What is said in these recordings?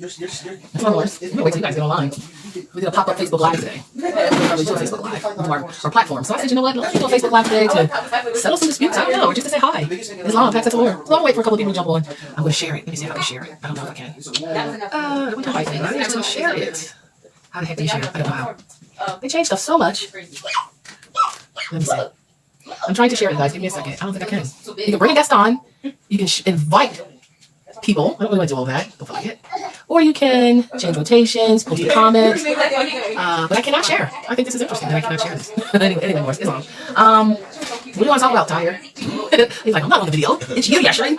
That's what Moors. I'm gonna wait till you guys get online. We did a pop-up Facebook Live today. We'll probably do a Facebook Live on our platform. So I said, you know what? Let's do a Facebook Live today to settle some disputes. I don't know, or just to say hi. Islam, pass that to Lord. So I'm gonna wait for a couple of people to jump on. I'm gonna share it. Let me see how to share it. I don't know if I can. What do I think? I need to share it. How the heck do you share it? I don't know how. They changed stuff so much. Let me see. I'm trying to share it, guys. Give me a second. I don't think I can. You can bring a guest on. You can invite people. I don't really want to do all that. Don't forget. Or you can change rotations, post a comment. But I cannot share. I think this is interesting that I cannot share this. anyway, Morris, it's on. What do you want to talk about, Tyre? He's like, I'm not on the video. It's you, Sharon.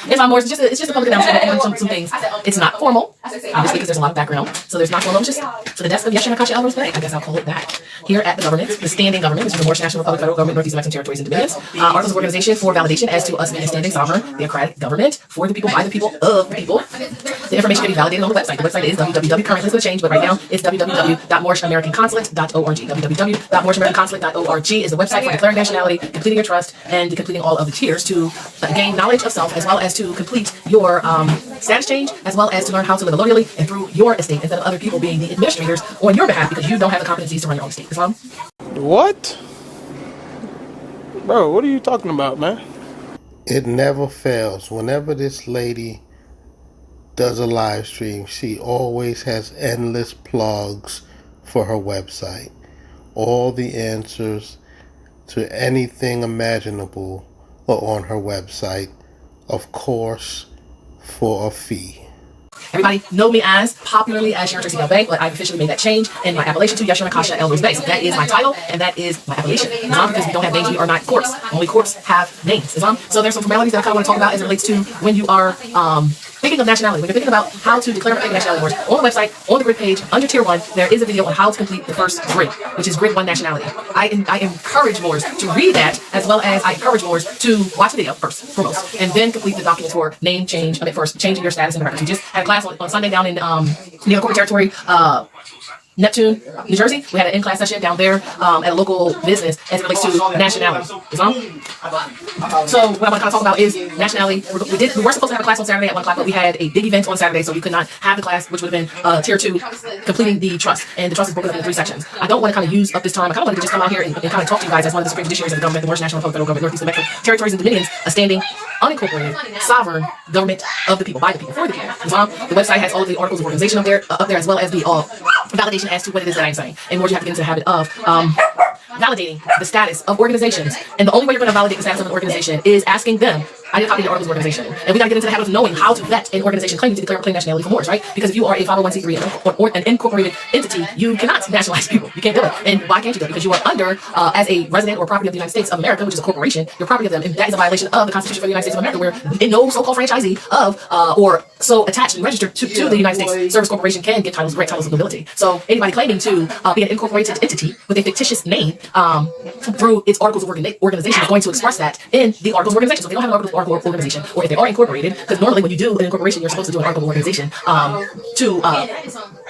It's on Morris. It's just a public announcement on some things. It's not formal, obviously, because there's a lot of background. So there's not formal. It's just for the desk of Yashin Akasha Elrose Bay. I guess I'll call it that. Here at the government, the standing government, which is the Moorish National Republic, Federal Government, Northeast Mexican Territories and Dominions. Articles of organization for validation as to us being a standing sovereign, theocratic government for the people, by the people, of the people. The information can be validated on the website. The website is www. Currently, it's going to change, but right now it's www.moorishamericanconsulate.org. www.moorishamericanconsulate.org is the website for declaring nationality, completing your trust, and completing all of the tiers to gain knowledge of self, as well as to complete your status change, as well as to learn how to live loyally and through your estate instead of other people being the administrators on your behalf because you don't have the competencies to run your own estate. Islam? What? Bro, what are you talking about, man? It never fails. Whenever this lady does a live stream, she always has endless plugs for her website. All the answers to anything imaginable are on her website, of course, for a fee. Everybody know me as, popularly as Sharon Tracy Bay, but I've officially made that change in my appellation to Yashin Akasha Elrose Bay. So that is my title, and that is my appellation. Islam, because we don't have names, we are not courts. Only courts have names. Islam. So there's some formalities that I kind of want to talk about as it relates to when you are thinking of nationality. When you're thinking about how to declare nationality boards, on the website, on the grid page, under tier 1, there is a video on how to complete the first grid, which is grid 1 nationality. I encourage Moors to read that, as well as I encourage Moors to watch the video first, foremost, and then complete the documents for name change, first changing your status in the records. We just had a class on Sunday down in near the corporate territory, Neptune, New Jersey. We had an in-class session down there at a local business as it relates to nationality. So what I want to kind of talk about is nationality. We were supposed to have a class on Saturday at 1 o'clock, but we had a big event on Saturday, so we could not have the class, which would have been tier 2, completing the trust. And the trust is broken up into 3 sections. I don't want to kind of use up this time. I kind of wanted to just come out here and kind of talk to you guys as one of the supreme judiciaries of the government, the Moorish National Republic, Federal Government, Northeast Mexican Territories and Dominions, a standing, unincorporated, sovereign government of the people, by the people, for the people. The website has all of the articles of organization up there, as well as the validation as to what it is that I'm saying. And more, you have to get into the habit of validating the status of organizations. And the only way you're going to validate the status of an organization is asking them, I did copy the articles of organization. And we got to get into the habit of knowing how to vet an organization claiming to declare or claim nationality for Moors, right? Because if you are a 501c3 or an incorporated entity, you cannot nationalize people. You can't do it. And why can't you do it? Because you are under, as a resident or property of the United States of America, which is a corporation, you're property of them. And that is a violation of the Constitution for the United States of America, where no so-called franchisee of, or so attached and registered to the United States Service Corporation can get titles, grant titles of nobility. So anybody claiming to be an incorporated entity with a fictitious name through its articles of organization is going to express that in the articles of organization. So if they don't have an article of organization, or if they are incorporated, because normally when you do an incorporation, you're supposed to do an article of organization to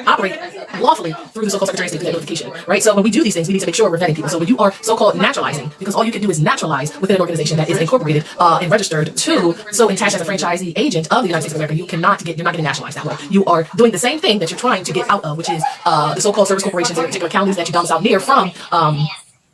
operate lawfully through the so-called Secretary of State notification, right? So when we do these things, we need to make sure we're vetting people. So when you are so-called naturalizing, because all you can do is naturalize within an organization that is incorporated and registered to, so attached as a franchisee agent of the United States of America, you're not getting nationalized that way. You are doing the same thing that you're trying to get out of, which is the so-called service corporations in particular counties that you domicile near from,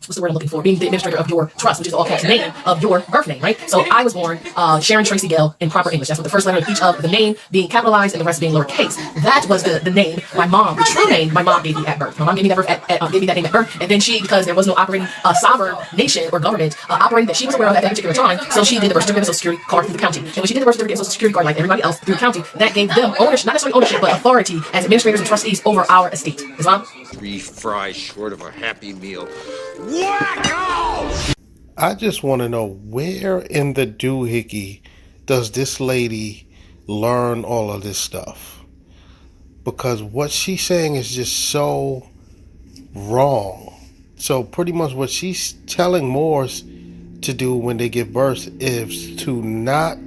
what's the word I'm looking for? Being the administrator of your trust, which is the all caps name of your birth name, right? So I was born Sharon Tracy Gale in proper English. That's what the first letter of each of the name being capitalized and the rest being lowercase. That was the name my mom, the true name my mom gave me at birth. My mom gave me that name at birth, and then she, because there was no operating sovereign nation or government operating that she was aware of at that particular time, so she did the birth certificate and social security card through the county. And when she did the birth certificate and social security card, like everybody else through the county, that gave them ownership, not necessarily ownership, but authority as administrators and trustees over our estate. Islam? 3 fries short of a Happy Meal. Wacko! I just want to know, where in the doohickey does this lady learn all of this stuff? Because what she's saying is just so wrong. So pretty much what she's telling Moors to do when they give birth is to not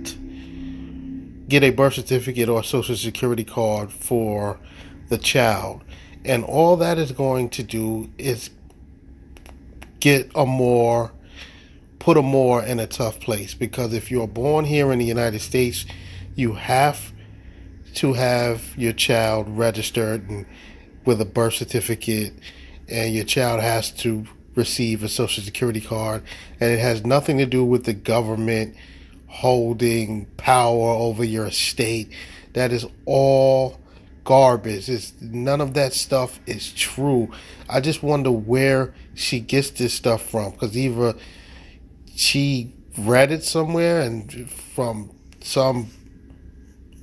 get a birth certificate or social security card for the child. And all that is going to do is put a Moor in a tough place. Because if you're born here in the United States, you have to have your child registered and with a birth certificate, and your child has to receive a social security card, and it has nothing to do with the government holding power over your estate. That is all garbage. None of that stuff is true. I just wonder where she gets this stuff from, because either she read it somewhere and from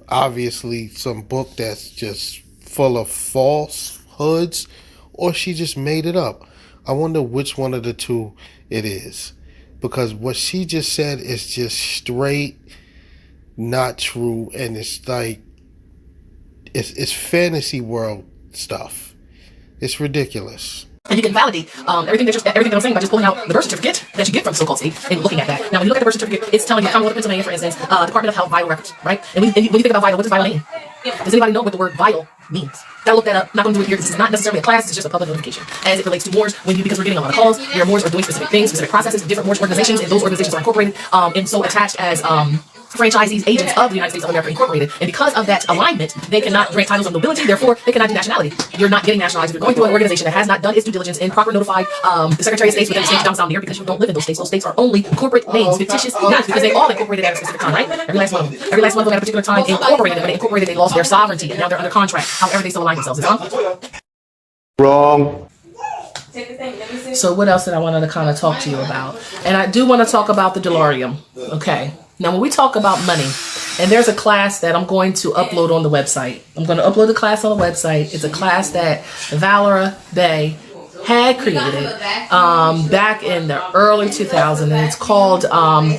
obviously some book that's just full of falsehoods, or she just made it up. I wonder which one of the two it is, because what she just said is just straight not true, and it's like it's fantasy world stuff. It's ridiculous. And you can validate everything that I'm saying by just pulling out the birth certificate that you get from the so-called state and looking at that. Now, when you look at the birth certificate, it's telling you Commonwealth of Pennsylvania, for instance, Department of Health vital records, right? And when you think about vital, what does vital mean? Does anybody know what the word vital means? Gotta look that up. Not going to do it here. This is not necessarily a class. It's just a public notification. As it relates to Moors, because we're getting a lot of calls, your Moors are doing specific things, specific processes, different Moorish organizations, and those organizations are incorporated and so attached as franchisees, agents of the United States of America Incorporated. And because of that alignment, they cannot grant titles of nobility, therefore they cannot do nationality. You're not getting nationalized if you're going through an organization that has not done its due diligence and proper notified the Secretary of States within the state domicile near, because you don't live in those states. Those states are only corporate names, fictitious names, because they all incorporated at a specific time, right? Every last one of them. Every last one of them at a particular time incorporated. When they incorporated, they lost their sovereignty, and now they're under contract. However, they still align themselves. Is it on? Wrong. So what else did I want to kind of talk to you about? And I do want to talk about the Delorium. Okay. Now, when we talk about money, and there's a class that I'm going to upload on the website. I'm going to upload the class on the website. It's a class that Valera Bay had created back in the early 2000s, and it's called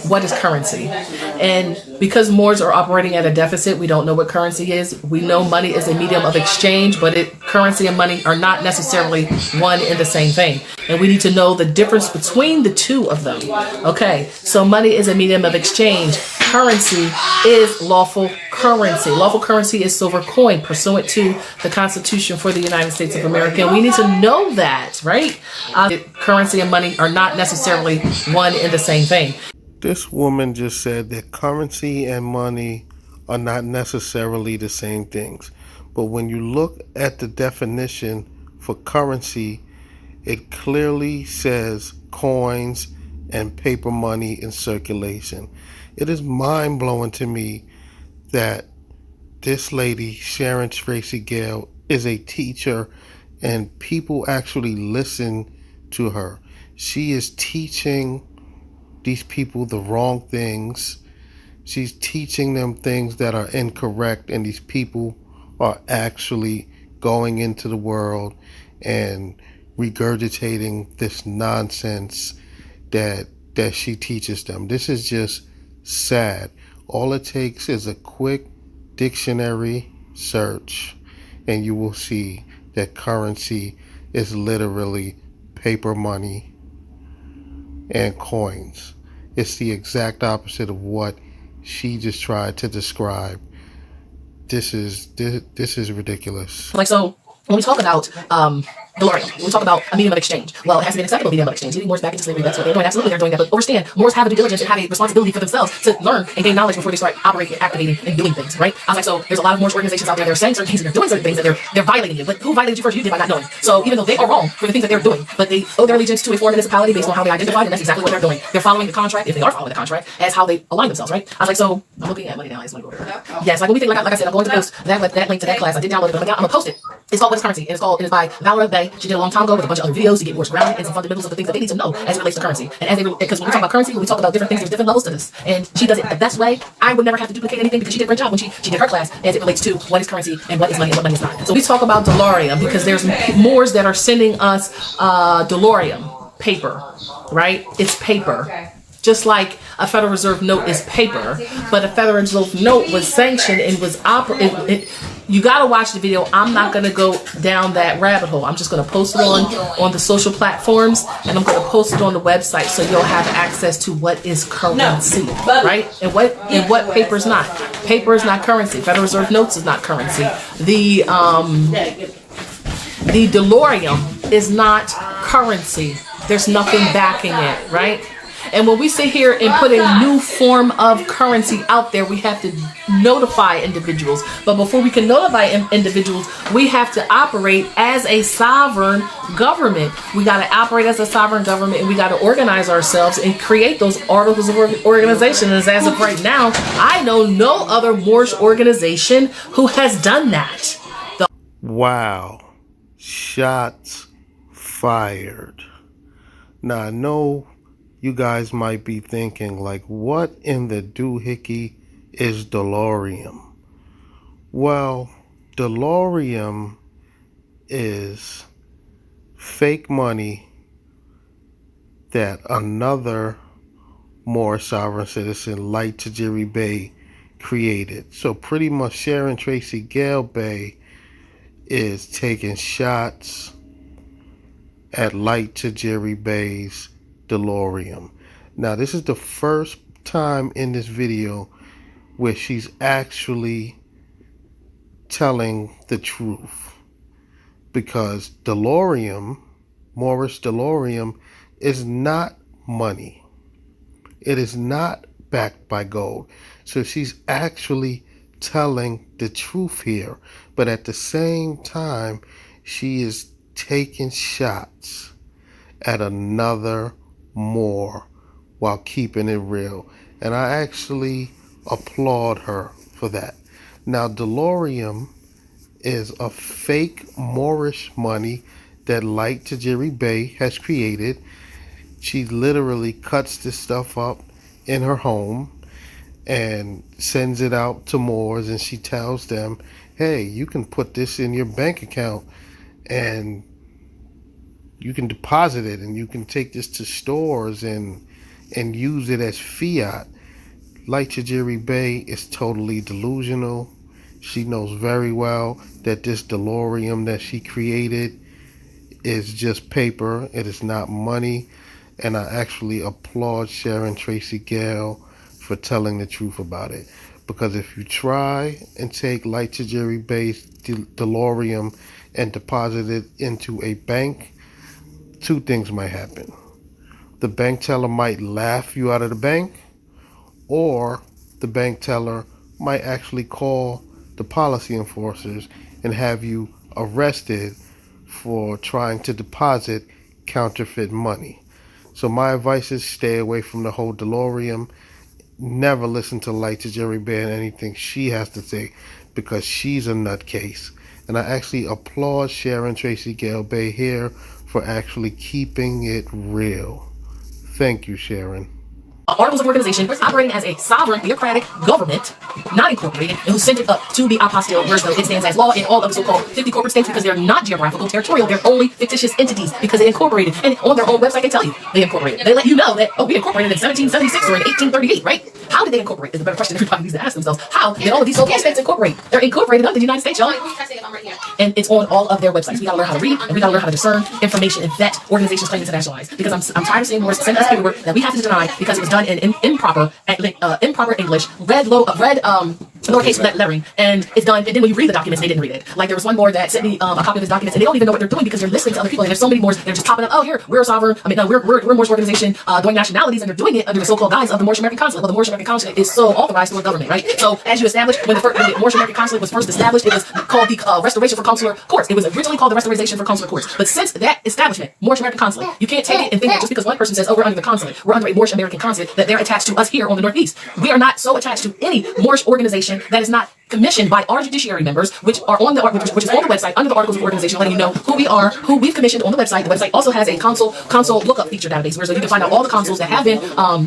What is Currency? And because Moors are operating at a deficit, we don't know what currency is. We know money is a medium of exchange, but currency and money are not necessarily one and the same thing. And we need to know the difference between the two of them. Okay, so money is a medium of exchange. Currency is lawful currency. Lawful currency is silver coin pursuant to the Constitution for the United States of America. And we need to know that, right? Currency and money are not necessarily one and the same thing. This woman just said that currency and money are not necessarily the same things. But when you look at the definition for currency, it clearly says coins and paper money in circulation. It is mind-blowing to me that this lady, Sharon Tracy Gale, is a teacher and people actually listen to her. She is teaching these people the wrong things. She's teaching them things that are incorrect, and these people are actually going into the world and regurgitating this nonsense that she teaches them. This is just sad. All it takes is a quick dictionary search, and you will see that currency is literally paper money and coins. It's the exact opposite of what she just tried to describe. This is ridiculous. Like, so when we talk about Delorium, when we talk about a medium of exchange, well, it has to be an acceptable medium of exchange. Leading Moors back into slavery, that's what they're doing. Absolutely, they're doing that. But understand, Moors have a due diligence and have a responsibility for themselves to learn and gain knowledge before they start operating, activating, and doing things, right? I was like, so there's a lot of Moorish organizations out there that are saying certain things and they're doing certain things that they're violating you. But who violated you first? You did by not knowing. So even though they are wrong for the things that they're doing, but they owe their allegiance to a foreign municipality based on how they identify, and that's exactly what they're doing. They're following the contract, if they are following the contract, as how they align themselves, right? I was like, so I'm looking at money now. I just want to go there. Yes, like when we think, like I said, I'm going to post that link to that class. I did download it, but I'm gonna post it. It's called What is Currency, and it is by Valera Bay. She did a long time ago with a bunch of other videos to get more grounded and some fundamentals of the things that they need to know as it relates to currency. And because when we talk about currency, when we talk about different things, there's different levels to this. And she does it the best way. I would never have to duplicate anything because she did a great job when she did her class as it relates to what is currency and what is money and what money is not. So we talk about Delorium because there's Moors that are sending us Delorium paper, right? It's paper. Just like a Federal Reserve note is paper, but a Federal Reserve note was sanctioned and was you gotta watch the video. I'm not gonna go down that rabbit hole. I'm just gonna post it on the social platforms, and I'm gonna post it on the website so you'll have access to what is currency, right? And what paper is not. Paper is not currency. Federal Reserve notes is not currency. The Delorium is not currency. There's nothing backing it, right? And when we sit here and put a new form of currency out there, we have to notify individuals. But before we can notify individuals, we have to operate as a sovereign government. We got to operate as a sovereign government, and we got to organize ourselves and create those articles of organization. And as of right now, I know no other Moorish organization who has done that. Wow. Shots fired. Now, I know you guys might be thinking, like, what in the doohickey is delorium? Well, delorium is fake money that another Moorish sovereign citizen like Tajiri Bey created. So pretty much Sharon Tracy Gale Bey is taking shots at Light Tajiri Bey's delorium. Now, this is the first time in this video where she's actually telling the truth, because delorium, Moorish delorium, is not money. It is not backed by gold. So she's actually telling the truth here, but at the same time she is taking shots at another Moor while keeping it real, and I actually applaud her for that. Now, delorium is a fake Moorish money that Light Tajiri Bey has created. She literally cuts this stuff up in her home and sends it out to Moors, and she tells them, hey, you can put this in your bank account and you can deposit it, and you can take this to stores and use it as fiat. Light Tajiri Bey is totally delusional. She knows very well that this delorium that she created is just paper. It is not money. And I actually applaud Sharon Tracy Gale for telling the truth about it. Because if you try and take Light Tajiri Bey's delorium and deposit it into a bank, two things might happen. The bank teller might laugh you out of the bank, or the bank teller might actually call the policy enforcers and have you arrested for trying to deposit counterfeit money. So my advice is stay away from the whole delorium. Never listen to Light Tajiri Bey and anything she has to say, because she's a nutcase. And I actually applaud Sharon Tracy Gale Bey here for actually keeping it real. Thank you, Sharon. Articles of organization operating as a sovereign theocratic government, not incorporated, and who sent it up to the apostille, where it stands as law in all of the so-called 50 corporate states, because they're not geographical, territorial, they're only fictitious entities, because they incorporated. And on their own website, they tell you they incorporated. They let you know that, oh, we incorporated in 1776 or in 1838, right? How did they incorporate? Is a better question everybody needs to ask themselves. How did all of these so-called states incorporate? They're incorporated under the United States, y'all. And it's on all of their websites. We gotta learn how to read, and we gotta learn how to discern information and vet organizations claiming to nationalize. Because I'm tired of seeing Moors send us paperwork that we have to deny because it was done in improper English, lowercase lettering, and it's done. And then when you read the documents, they didn't read it. Like there was one Moor that sent me a copy of his documents, and they don't even know what they're doing because they're listening to other people. And there's so many Moors that are just popping up. Oh, here we're a sovereign. I mean, no, we're a Moorish organization doing nationalities, and they're doing it under the so-called guise of the Moorish American consulate. Well, the Moorish American consulate is so authorized to a government, right? So as you established, when the Moorish American consulate was first established, it was called the Restoration for Consular Courts. It was originally called the Restoration for Consular Courts. But since that establishment, Moorish American consulate, you can't take it and think that just because one person says, oh, we're under the consulate, we're under a Moorish American consulate, that they're attached to us here on the Northeast. We are not so attached to any Moorish organization that is not commissioned by our judiciary members, which are on the which is on the website under the articles of organization, letting you know who we are, who we've commissioned on the website. The website also has a consul lookup feature database, where so you can find out all the consuls that have been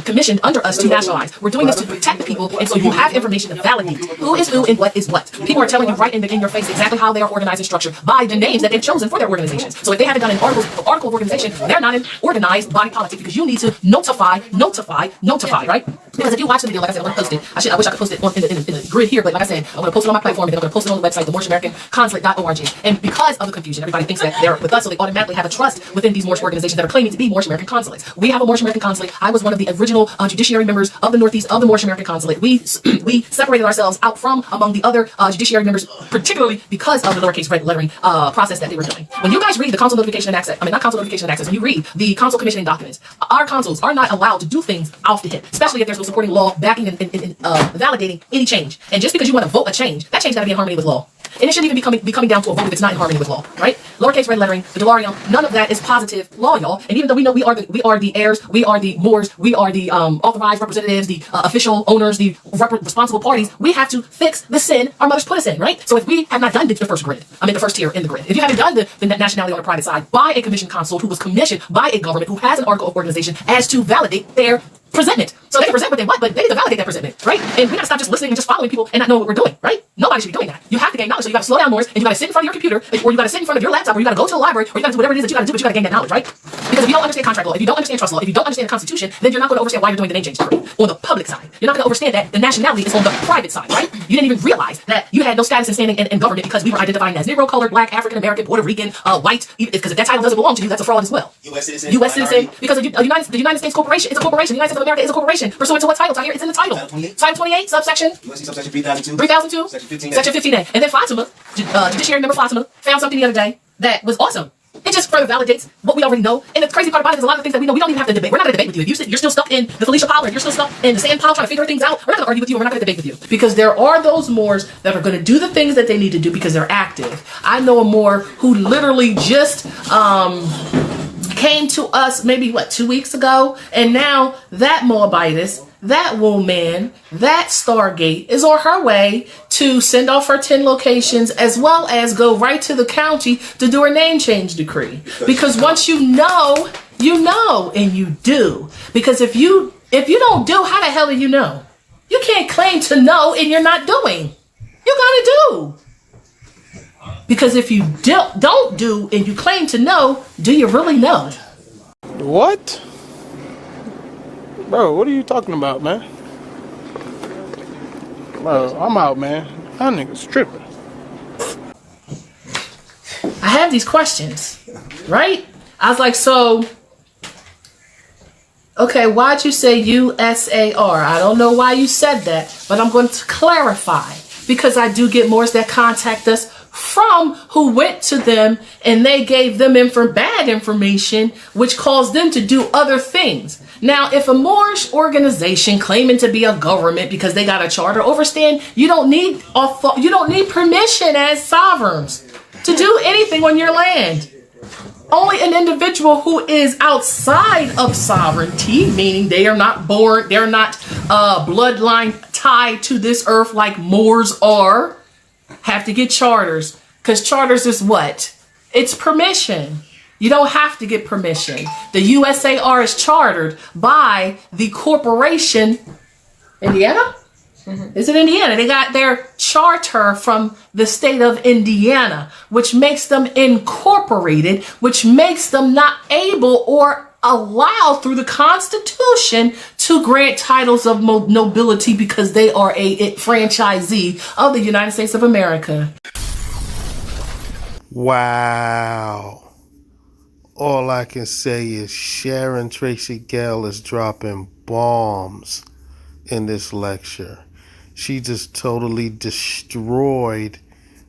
commissioned under us to nationalize. We're doing this to protect the people, and so you have information to validate who is who and what is what. People are telling you right in your face exactly how they are organized and structured by the names that they've chosen for their organizations. So if they haven't done an article of organization, they're not an organized body politic, because you need to notify, right? Because if you watch the video, like I said, I'm going to post it. I wish I could post it in the grid here, but like I said, I'm going to post it on my platform, and then I'm going to post it on the website, the Moorish American consulate.org. And because of the confusion, everybody thinks that they're with us, so they automatically have a trust within these Moorish organizations that are claiming to be Moorish American consulates. We have a Moorish American consulate. I was one of the original judiciary members of the Northeast of the Moorish American consulate. We separated ourselves out from among the other judiciary members, particularly because of the lowercase red lettering process that they were doing. When you guys read the consul notification and access, not consul notification and access, when you read the consul commissioning documents, our consuls are not allowed to do things off the hip, especially if there's no supporting law backing and validating any change. And just because you want to vote a change, that change got to be in harmony with law. And it shouldn't even be coming down to a vote if it's not in harmony with law, right? Lowercase red lettering, the Delarium, none of that is positive law, y'all. And even though we know we are the heirs, we are the Moors, we are the authorized representatives, the official owners, the responsible parties, we have to fix the sin our mothers put us in, right? So if we have not done the first grid, the first tier in the grid, if you haven't done the nationality on the private side by a commissioned consul who was commissioned by a government who has an article of organization as to validate their presentment. So they can present what they want, but they need to validate that presentment, right? And we gotta stop just listening and just following people and not know what we're doing, right? Nobody should be doing that. You have to gain knowledge, so you gotta slow down more, and you gotta sit in front of your computer, or you gotta sit in front of your laptop, or you gotta go to the library, or you gotta do whatever it is that you gotta do, but you gotta gain that knowledge, right? Because if you don't understand contract law, if you don't understand trust law, if you don't understand the Constitution, then you're not gonna understand why you're doing the name change decree. On the public side, you're not gonna understand that the nationality is on the private side, right? You didn't even realize that you had no status and standing in government because we were identifying as Negro, colored, Black, African American, Puerto Rican, white, because if that title doesn't belong to you, that's a fraud as well. U.S. citizen, because the United States corporation, it's a corporation. The United States of America is a corporation. Pursuant to what title? Tahir, it's in the title. Title 28, subsection? USC subsection 3002, section 15A. And then Fatima, Judiciary member Fatima, found something the other day that was awesome. It just further validates what we already know. And the crazy part about it is a lot of things that we know, we don't even have to debate. We're not going to debate with you. If you're still stuck in the Felicia Pollard, you're still stuck in the sand pile trying to figure things out, we're not going to argue with you. We're not going to debate with you. Because there are those Moors that are going to do the things that they need to do because they're active. I know a Moor who literally just came to us maybe 2 weeks ago, and now that Moabitess, that woman, that Stargate is on her way to send off her 10 locations as well as go right to the county to do her name change decree. Because once you know, and you do. Because if you don't do, how the hell do you know? You can't claim to know and you're not doing. You gotta do. Because if you don't do and you claim to know, do you really know? What? Bro, what are you talking about, man? Bro, I'm out, man. That nigga's tripping. I have these questions, right? I was like, so, okay, why'd you say USAR? I don't know why you said that, but I'm going to clarify. Because I do get Moors that contact us from who went to them and they gave them bad information, which caused them to do other things. Now, if a Moorish organization claiming to be a government because they got a charter, overstand you don't need permission as sovereigns to do anything on your land. Only an individual who is outside of sovereignty, meaning they are not born, they're not bloodline tied to this earth like Moors are, have to get charters. Because charters is what? It's permission. You don't have to get permission. The USAR is chartered by the corporation. Indiana? Mm-hmm. Is it Indiana? They got their charter from the state of Indiana, which makes them incorporated, which makes them not able or allowed through the Constitution to grant titles of nobility because they are a franchisee of the United States of America. Wow. All I can say is Sharon Tracy Gale is dropping bombs in this lecture. She just totally destroyed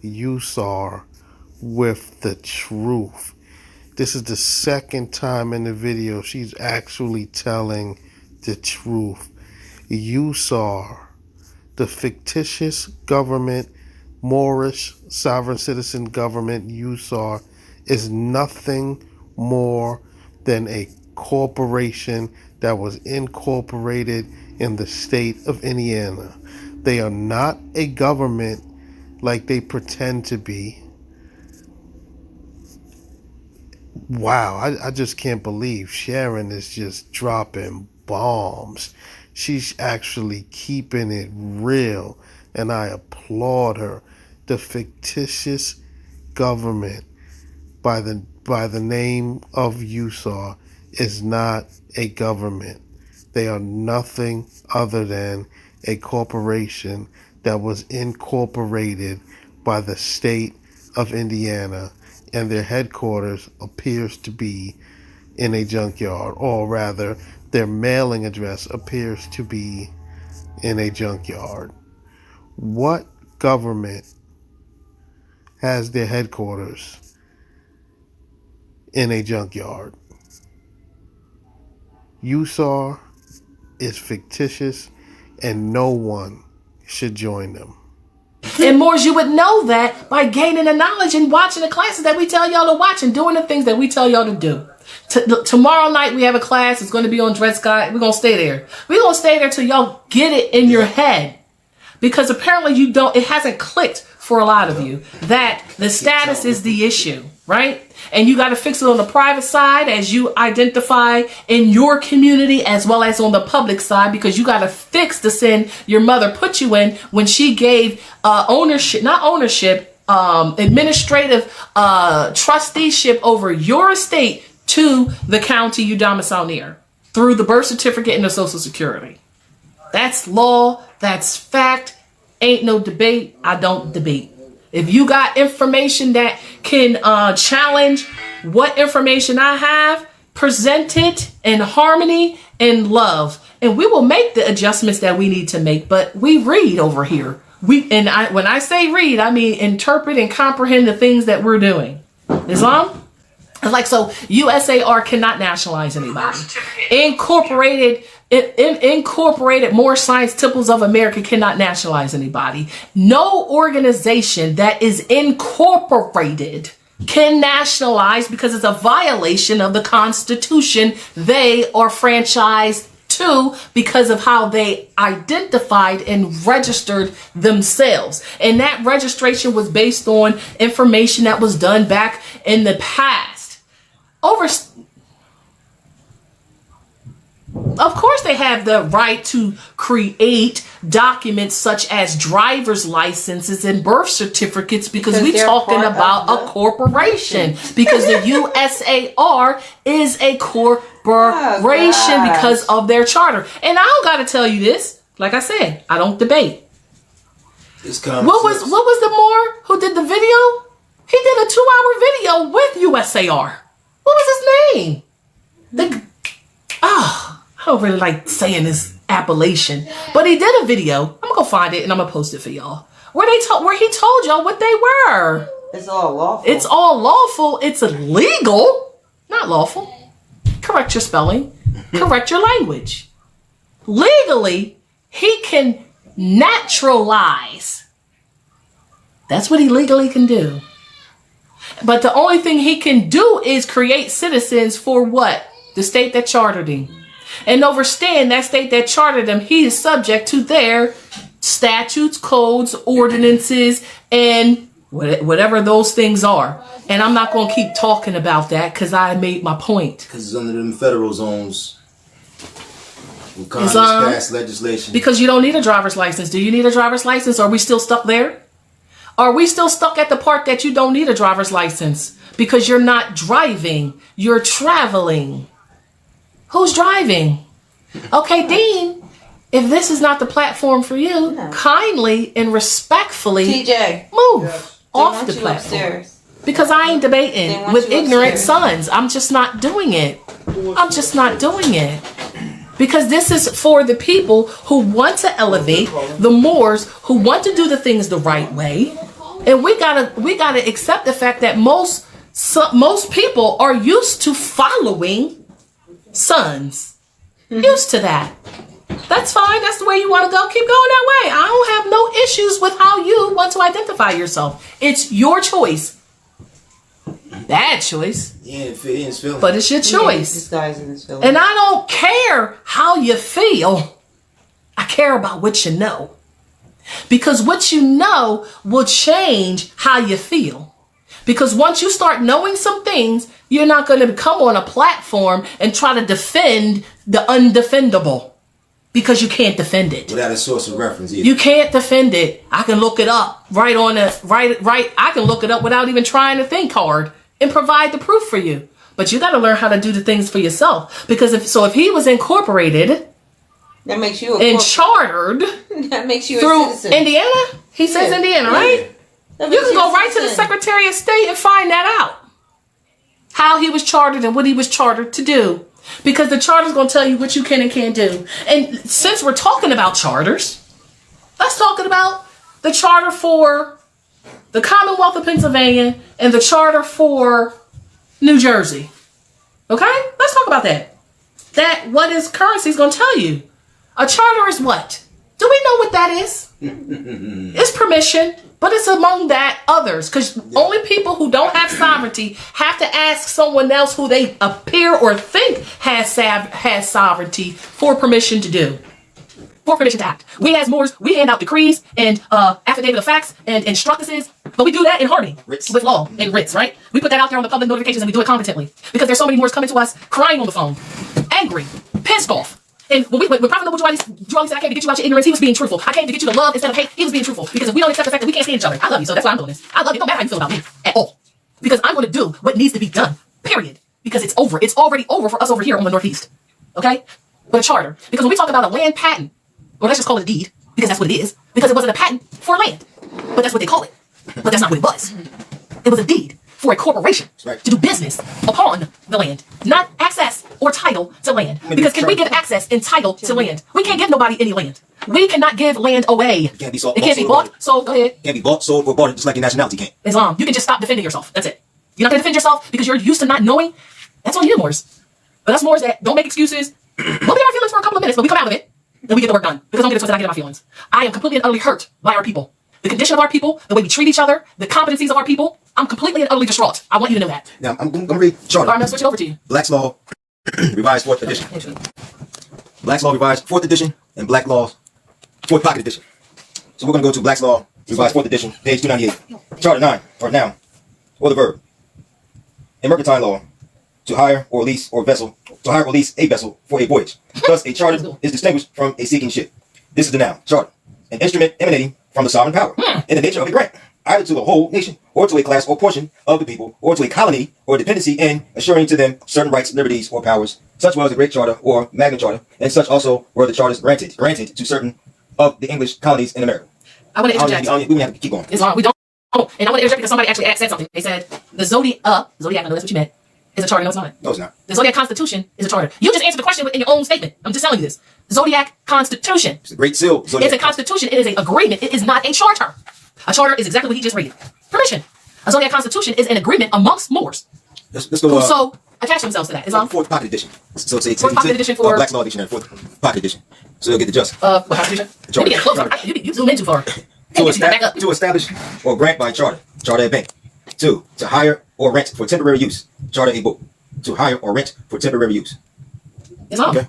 Usar with the truth. This is the second time in the video she's actually telling the truth. Usar, the fictitious government, Moorish sovereign citizen government, Usar, is nothing more than a corporation that was incorporated in the state of Indiana. They are not a government like they pretend to be. Wow, I just can't believe Sharon is just dropping bombs. She's actually keeping it real, and I applaud her. The fictitious government by the name of Usar is not a government. They are nothing other than a corporation that was incorporated by the state of Indiana, and their headquarters appears to be in a junkyard, or rather, their mailing address appears to be in a junkyard. What government has their headquarters in a junkyard? Usar is fictitious, and no one should join them. And Moors, you would know that by gaining the knowledge and watching the classes that we tell y'all to watch and doing the things that we tell y'all to do. Tomorrow night we have a class. It's going to be on Dred Scott. We're going to stay there. We're going to stay there till y'all get it in your head. Because apparently it hasn't clicked for a lot of you that the status is the issue, right? And you got to fix it on the private side as you identify in your community as well as on the public side, because you got to fix the sin your mother put you in when she gave administrative trusteeship over your estate to the county you domicile near through the birth certificate and the Social Security. That's law. That's fact. Ain't no debate. I don't debate. If you got information that can challenge what information I have, present it in harmony and love. And we will make the adjustments that we need to make. But we read over here. When I say read, I mean interpret and comprehend the things that we're doing. Islam? Like, so USAR cannot nationalize anybody. Incorporated Moorish Science Temples of America cannot nationalize anybody. No organization that is incorporated can nationalize because it's a violation of the Constitution they are franchised to because of how they identified and registered themselves. And that registration was based on information that was done back in the past. Of course, they have the right to create documents such as driver's licenses and birth certificates because we're talking about a corporation. Because the USAR is a corporation because of their charter. And I don't got to tell you this. Like I said, I don't debate. What was the Moor who did the video? He did a 2-hour video with USAR. What was his name? I don't really like saying this appellation, but he did a video. I'm gonna go find it and I'm gonna post it for y'all. Where he told y'all what they were. It's all lawful. It's all lawful. It's illegal, not lawful. Correct your spelling. Correct your language. Legally, he can naturalize. That's what he legally can do. But the only thing he can do is create citizens for what? The state that chartered him. And overstand that state that chartered him, he is subject to their statutes, codes, ordinances, and whatever those things are. And I'm not going to keep talking about that because I made my point. Because it's under them federal zones. When Congress passed legislation. Because you don't need a driver's license. Do you need a driver's license? Are we still stuck there? Are we still stuck at the part that you don't need a driver's license? Because you're not driving. You're traveling. Who's driving? Okay, Dean, if this is not the platform for you, kindly and respectfully move off the platform. Upstairs. Because I ain't debating with ignorant sons. I'm just not doing it. I'm just not doing it. Because this is for the people who want to elevate, the Moors who want to do the things the right way. And we gotta accept the fact that most people are used to following sons. Used to that. That's fine. That's the way you want to go. Keep going that way. I don't have no issues with how you want to identify yourself. It's your choice. Bad choice. Yeah, it's feeling. But it's your choice. And I don't care how you feel. I care about what you know. Because what you know will change how you feel. Because once you start knowing some things, you're not going to come on a platform and try to defend the undefendable. Because you can't defend it. Without a source of reference either. You can't defend it. I can look it up right. I can look it up without even trying to think hard and provide the proof for you. But you got to learn how to do the things for yourself. Because if he was incorporated, That makes you and chartered that makes you through a citizen. Indiana. He says Indiana, right? That You makes can you go a right to the citizen. Secretary of State and find that out. How he was chartered and what he was chartered to do. Because the charter is going to tell you what you can and can't do. And since we're talking about charters, let's talk about the charter for the Commonwealth of Pennsylvania and the charter for New Jersey. Okay? Let's talk about that. That what is currency is going to tell you. A charter is what? Do we know what that is? It's permission, but it's among that others. Because only people who don't have sovereignty have to ask someone else who they appear or think has sovereignty for permission to do. For permission to act. We as Moors, we hand out decrees and affidavit of facts and instructuses, but we do that in harmony with law and writs, right? We put that out there on the public notifications and we do it competently. Because there's so many Moors coming to us crying on the phone, angry, pissed off. And when Prophet Noble drew all, he said, I came to get you out your ignorance. He was being truthful. I came to get you to love instead of hate. He was being truthful. Because if we don't accept the fact that we can't stand each other, I love you, so that's why I'm doing this. I love you. It don't matter how you feel about me at all. Because I'm going to do what needs to be done. Period. Because it's over. It's already over for us over here on the Northeast. Okay? But a charter. Because when we talk about a land patent, or let's just call it a deed, because that's what it is. Because it wasn't a patent for land. But that's what they call it. But that's not what it was. It was a deed for a corporation to do business upon the land, not access or title to land. Because can we give access and title to land? We can't give nobody any land. We cannot give land away. It can't be sold. It can't be bought. So go ahead. It can't be bought, sold, or bartered, just like your nationality can't. Islam. You can just stop defending yourself. That's it. You're not going to defend yourself because you're used to not knowing. That's on you, Moors. But us Moors that don't make excuses. We'll be in our feelings for a couple of minutes, but we come out of it and we get the work done. Because don't get it twisted, I get in my feelings. I am completely and utterly hurt by our people. The condition of our people, the way we treat each other, the competencies of our people. I'm completely and utterly distraught. I want you to know that. Now, I'm going to read Charter. All right, I'm going to switch it over to you. Black's Law, Revised 4th Edition. Black's Law, Revised 4th Edition, and Black Laws, 4th Pocket Edition. So we're going to go to Black's Law, Revised 4th Edition, page 298. Charter 9, or noun, or the verb. In mercantile law, to hire or lease a vessel for a voyage. Thus, a charter is distinguished from a seeking ship. This is the noun, charter, an instrument emanating from the sovereign power, in the nature of a grant, either to the whole nation, or to a class or portion of the people, or to a colony or dependency, in assuring to them certain rights, liberties, or powers. Such was the Great Charter or Magna Charta, and such also were the charters granted to certain of the English colonies in America. I want to interject. We have to keep going. Islam, we don't. Oh, and I want to interject because somebody actually said something. They said the Zodiac, I know that's what you meant, is a charter. No, it's not. No, it's not. The Zodiac Constitution is a charter. You just answered the question in your own statement. I'm just telling you this. The Zodiac Constitution. It's the Great Seal. It's a constitution. It is an agreement. It is not a charter. A charter is exactly what he just read. Permission. A Zodiac Constitution is an agreement amongst Moors. Let's go. Who so attach themselves to that. Islam. 4th Pocket Edition. So it's Fourth Pocket Edition for Black's Law Dictionary. 4th Pocket Edition. So you'll get the just. What constitution? Let me get closer. You zoom in too far. To establish or grant by charter. Charter a bank. 2. To hire or rent for temporary use. Charter a book. To hire or rent for temporary use. Islam. Okay.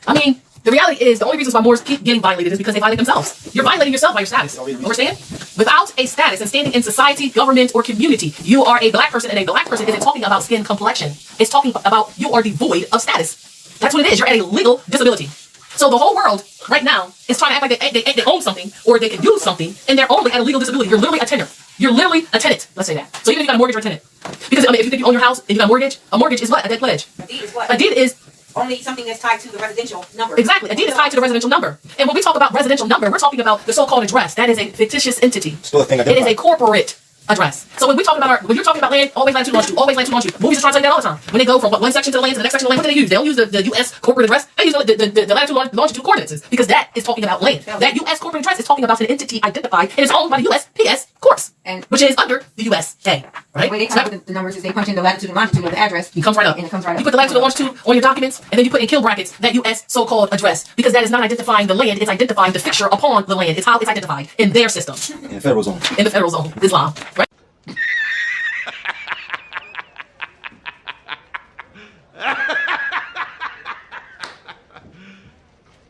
I mean, the reality is the only reasons why Moors keep getting violated is because they violate themselves. You're violating yourself by your status. Understand? Without a status and standing in society, government, or community, you are a black person, and a black person isn't talking about skin complexion. It's talking about you are devoid of status. That's what it is. You're at a legal disability. So the whole world right now is trying to act like they own something or they can use something, and they're only at a legal disability. You're literally a tenant. You're literally a tenant. Let's say that. So even if you got a mortgage or a tenant, because I mean, if you think you own your house and you got a mortgage is what? A dead pledge. A deed is what? A deed is only something that's tied to the residential number. exactly. A deed is tied to the residential number. And when we talk about residential number, we're talking about the so-called address. That is a fictitious entity. Still a thing It is a corporate address. So when we talk about when you're talking about land, always latitude, longitude, always latitude, longitude. Movies are trying to tell you that all the time. When they go from one section to the land to the next section of the land, what do they use? They don't use the U.S. corporate address. They use the latitude, longitude coordinates because that is talking about land. That U.S. corporate address is talking about an entity identified and is owned by the USPS courts, which is under the USA. Right? The way they come up with the numbers is they punch in the latitude and longitude of the address. It comes right up. And it comes right up. You put the latitude and longitude on your documents, and then you put in kill brackets that U.S. so-called address because that is not identifying the land. It's identifying the fixture upon the land. It's how it's identified in their system. In the federal zone. In the federal zone. Islam. Right?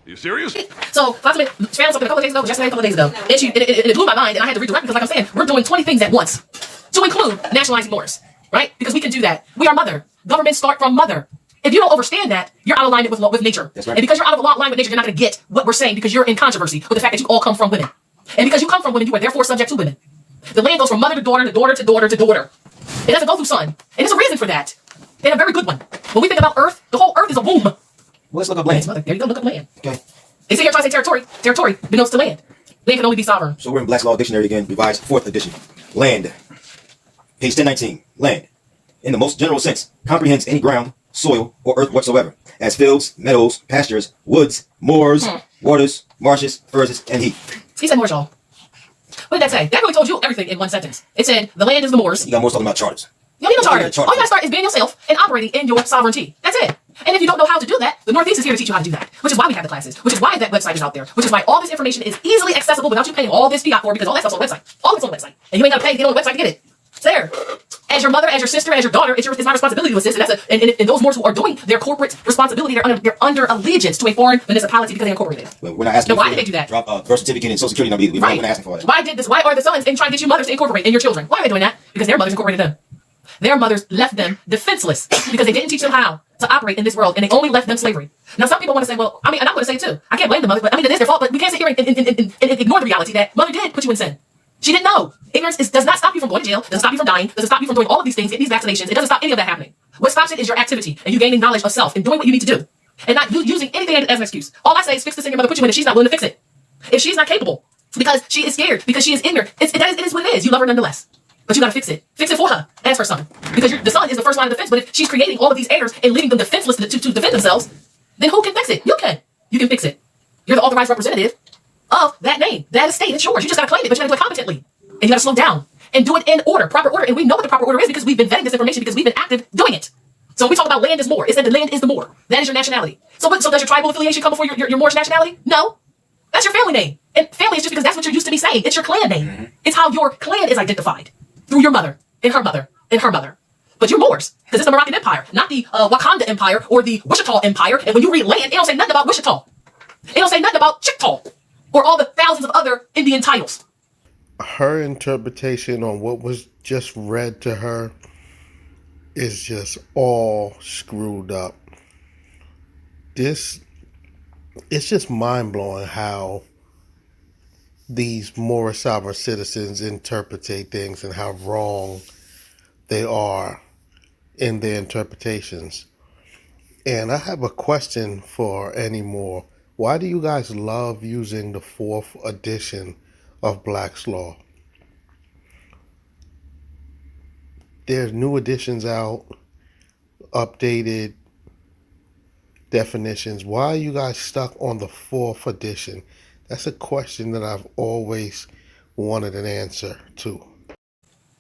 You serious? So, Sharon something a couple of days ago, yesterday, a couple of days ago, and it blew my mind, and I had to redirect because, like I'm saying, we're doing 20 things at once to include nationalizing Moors, right? Because we can do that. We are mother. Governments start from mother. If you don't understand that, you're out of alignment with nature. That's right. And because you're out of alignment with nature, you're not going to get what we're saying because you're in controversy with the fact that you all come from women. And because you come from women, you are therefore subject to women. The land goes from mother to daughter to daughter to daughter to daughter. It doesn't go through son. And there's a reason for that. And a very good one. When we think about earth, the whole earth is a womb. Well, let's look up land. Mother. There you go, look up land. Okay. They sit here trying to say territory. Territory denotes to land. Land can only be sovereign. So we're in Black's Law Dictionary again, revised 4th edition. Land. Page 1019. Land. In the most general sense, comprehends any ground, soil, or earth whatsoever, as fields, meadows, pastures, woods, moors, waters, marshes, furze, and heath. He said Moorish, y'all. What did that say? That really told you everything in one sentence. It said the land is the Moors. You got Moors talking about charters. You don't need no charter. Yeah, charter. All you gotta start is being yourself and operating in your sovereignty. That's it. And if you don't know how to do that, the Northeast is here to teach you how to do that. Which is why we have the classes. Which is why that website is out there. Which is why all this information is easily accessible without you paying all this fiat for it, because all that stuff's on the website. All it's on the website. And you ain't gotta pay to get on the website to get it. It's there. As your mother, as your sister, as your daughter, it's my responsibility to assist. And those Moors who are doing their corporate responsibility, they're under allegiance to a foreign municipality because they incorporated it. Well, we're not asking. Now, why did they do that? Drop birth certificate and social security number. We're not asking for it. Why are the sons and trying to get you mothers to incorporate and your children? Why are they doing that? Because their mothers incorporated them. Their mothers left them defenseless because they didn't teach them how to operate in this world, and they only left them slavery. Now, some people want to say, well, I mean, and I'm going to say it too. I can't blame the mother, but I mean, it is their fault. But we can't sit here and ignore the reality that mother did put you in sin. She didn't know. Ignorance does not stop you from going to jail, doesn't stop you from dying, doesn't stop you from doing all of these things, getting these vaccinations. It doesn't stop any of that happening. What stops it is your activity and you gaining knowledge of self and doing what you need to do, and not using anything as an excuse. All I say is fix the sin your mother put you in if she's not willing to fix it. If she's not capable, because she is scared, because she is ignorant, it is what it is. You love her nonetheless. But you gotta fix it. Fix it for her as her son. Because the son is the first line of defense. But if she's creating all of these heirs and leaving them defenseless to defend themselves, then who can fix it? You can. You can fix it. You're the authorized representative of that name. That estate. It's yours. You just gotta claim it, but you gotta do it competently. And you gotta slow down and do it in order, proper order. And we know what the proper order is because we've been vetting this information because we've been active doing it. So when we talk about land is more, it said the land is the more. That is your nationality. So does your tribal affiliation come before your Moorish nationality? No. That's your family name. And family is just because that's what you're used to be saying. It's your clan name. It's how your clan is identified. Through your mother, and her mother, and her mother. But you're Moors, because it's the Moroccan Empire, not the Wakanda Empire or the Wichita Empire. And when you read land, it don't say nothing about Wichita. It don't say nothing about Chickaw or all the thousands of other Indian titles. Her interpretation on what was just read to her is just all screwed up. It's just mind-blowing how these Moorish sovereign citizens interpretate things and how wrong they are in their interpretations. And I have a question for any more. Why do you guys love using the 4th edition of Black's Law? There's new editions out, updated definitions. Why are you guys stuck on the 4th edition? That's a question that I've always wanted an answer to.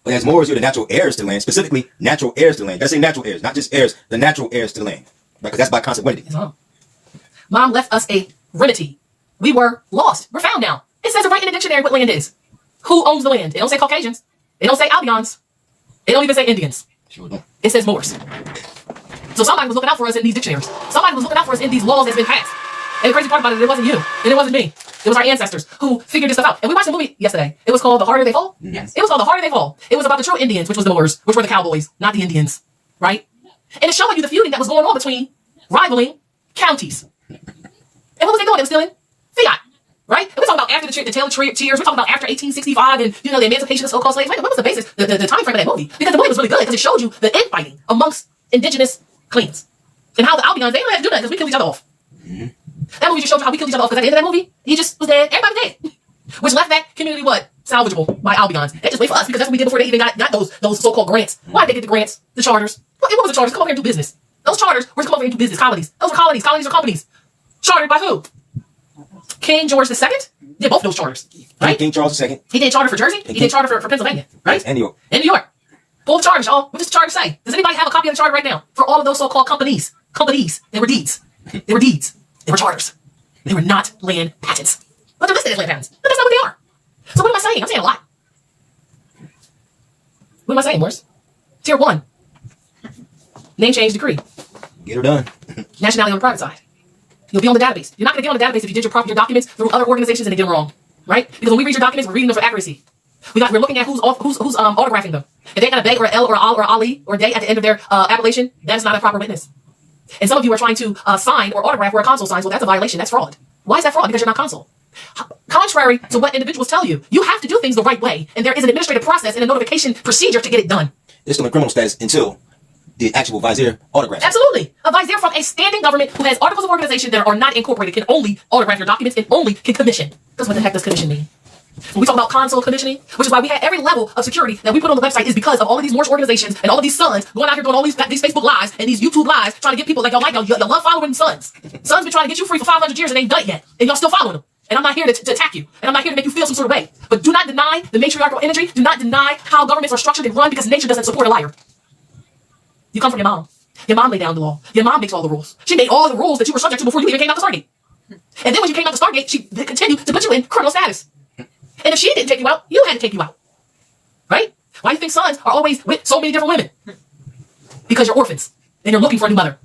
But as Moors, you're the natural heirs to land, specifically natural heirs to land. Let's say natural heirs, not just heirs, the natural heirs to land. Because that's by consequentity. Mom left us a remedy. We were lost. We're found now. It says it right in the dictionary what land is. Who owns the land? It don't say Caucasians. It don't say Albions. It don't even say Indians. Sure don't. It says Moors. So somebody was looking out for us in these dictionaries. Somebody was looking out for us in these laws that's been passed. And the crazy part about it wasn't you. And it wasn't me. It was our ancestors who figured this stuff out. And we watched a movie yesterday. It was called The Harder They Fall. Yes. It was called The Harder They Fall. It was about the true Indians, which was the Moors, which were the cowboys, not the Indians. Right? And it's showing you the feuding that was going on between rivaling counties. And what was they doing? They were stealing fiat. Right? And we're talking about after the Tale of Cheers. We're talking about after 1865 and, the emancipation of so-called slaves. What was the basis, the time frame of that movie? Because the movie was really good because it showed you the infighting amongst indigenous clans. And how the Albions, they don't have to do that because we killed each other off. That movie just showed you how we killed each other off, because at the end of that movie, he just was dead. Everybody was dead. Which left that community what? Salvageable by Albions. They just wait for us, because that's what we did before they even got those so-called grants. Why did they get the grants? The charters. What was the charters? Come over here and do business. Those charters were to come over here and do business. Colonies. Those were colonies. Colonies are companies. Chartered by who? King George II did both of those charters. Right? King Charles II. He did charter for Jersey. He did charter for Pennsylvania. Right? And New York. And New York. Pull the charters, y'all. What does the charter say? Does anybody have a copy of the charter right now? For all of those so-called companies. Companies. They were deeds. They were deeds. They were charters. They were not land patents. But they're listed as land patents. But that's not what they are. So what am I saying? I'm saying a lot. What am I saying, Morris? Tier 1. Name change decree. Get her done. Nationality on the private side. You'll be on the database. You're not going to get on the database if you did your documents through other organizations and they did them wrong. Right? Because when we read your documents, we're reading them for accuracy. We're looking at who's autographing them. If they got a Bey or an L or an Al or Ali or a Day at the end of their appellation, that is not a proper witness. And some of you are trying to sign or autograph where a consul signs. Well, that's a violation. That's fraud. Why is that fraud? Because you're not consul. Contrary to what individuals tell you, you have to do things the right way, and there is an administrative process and a notification procedure to get it done. It's still in criminal status until the actual vizier autograph. Absolutely. A vizier from a standing government who has articles of organization that are not incorporated can only autograph your documents and only can commission. Because what the heck does commission mean? When we talk about consul commissioning, which is why we had every level of security that we put on the website is because of all of these Moorish organizations and all of these sons going out here doing all these Facebook lives and these YouTube lives trying to get people like y'all love following sons. Sons been trying to get you free for 500 years and ain't done it yet. And y'all still following them. And I'm not here to attack you. And I'm not here to make you feel some sort of way. But do not deny the matriarchal energy. Do not deny how governments are structured and run because nature doesn't support a liar. You come from your mom. Your mom laid down the law. Your mom makes all the rules. She made all the rules that you were subject to before you even came out to Stargate. And then when you came out to Stargate, she continued to put you in criminal status. And if she didn't take you out, you had to take you out. Right? Why do you think sons are always with so many different women? Because you're orphans. And you're looking for a new mother.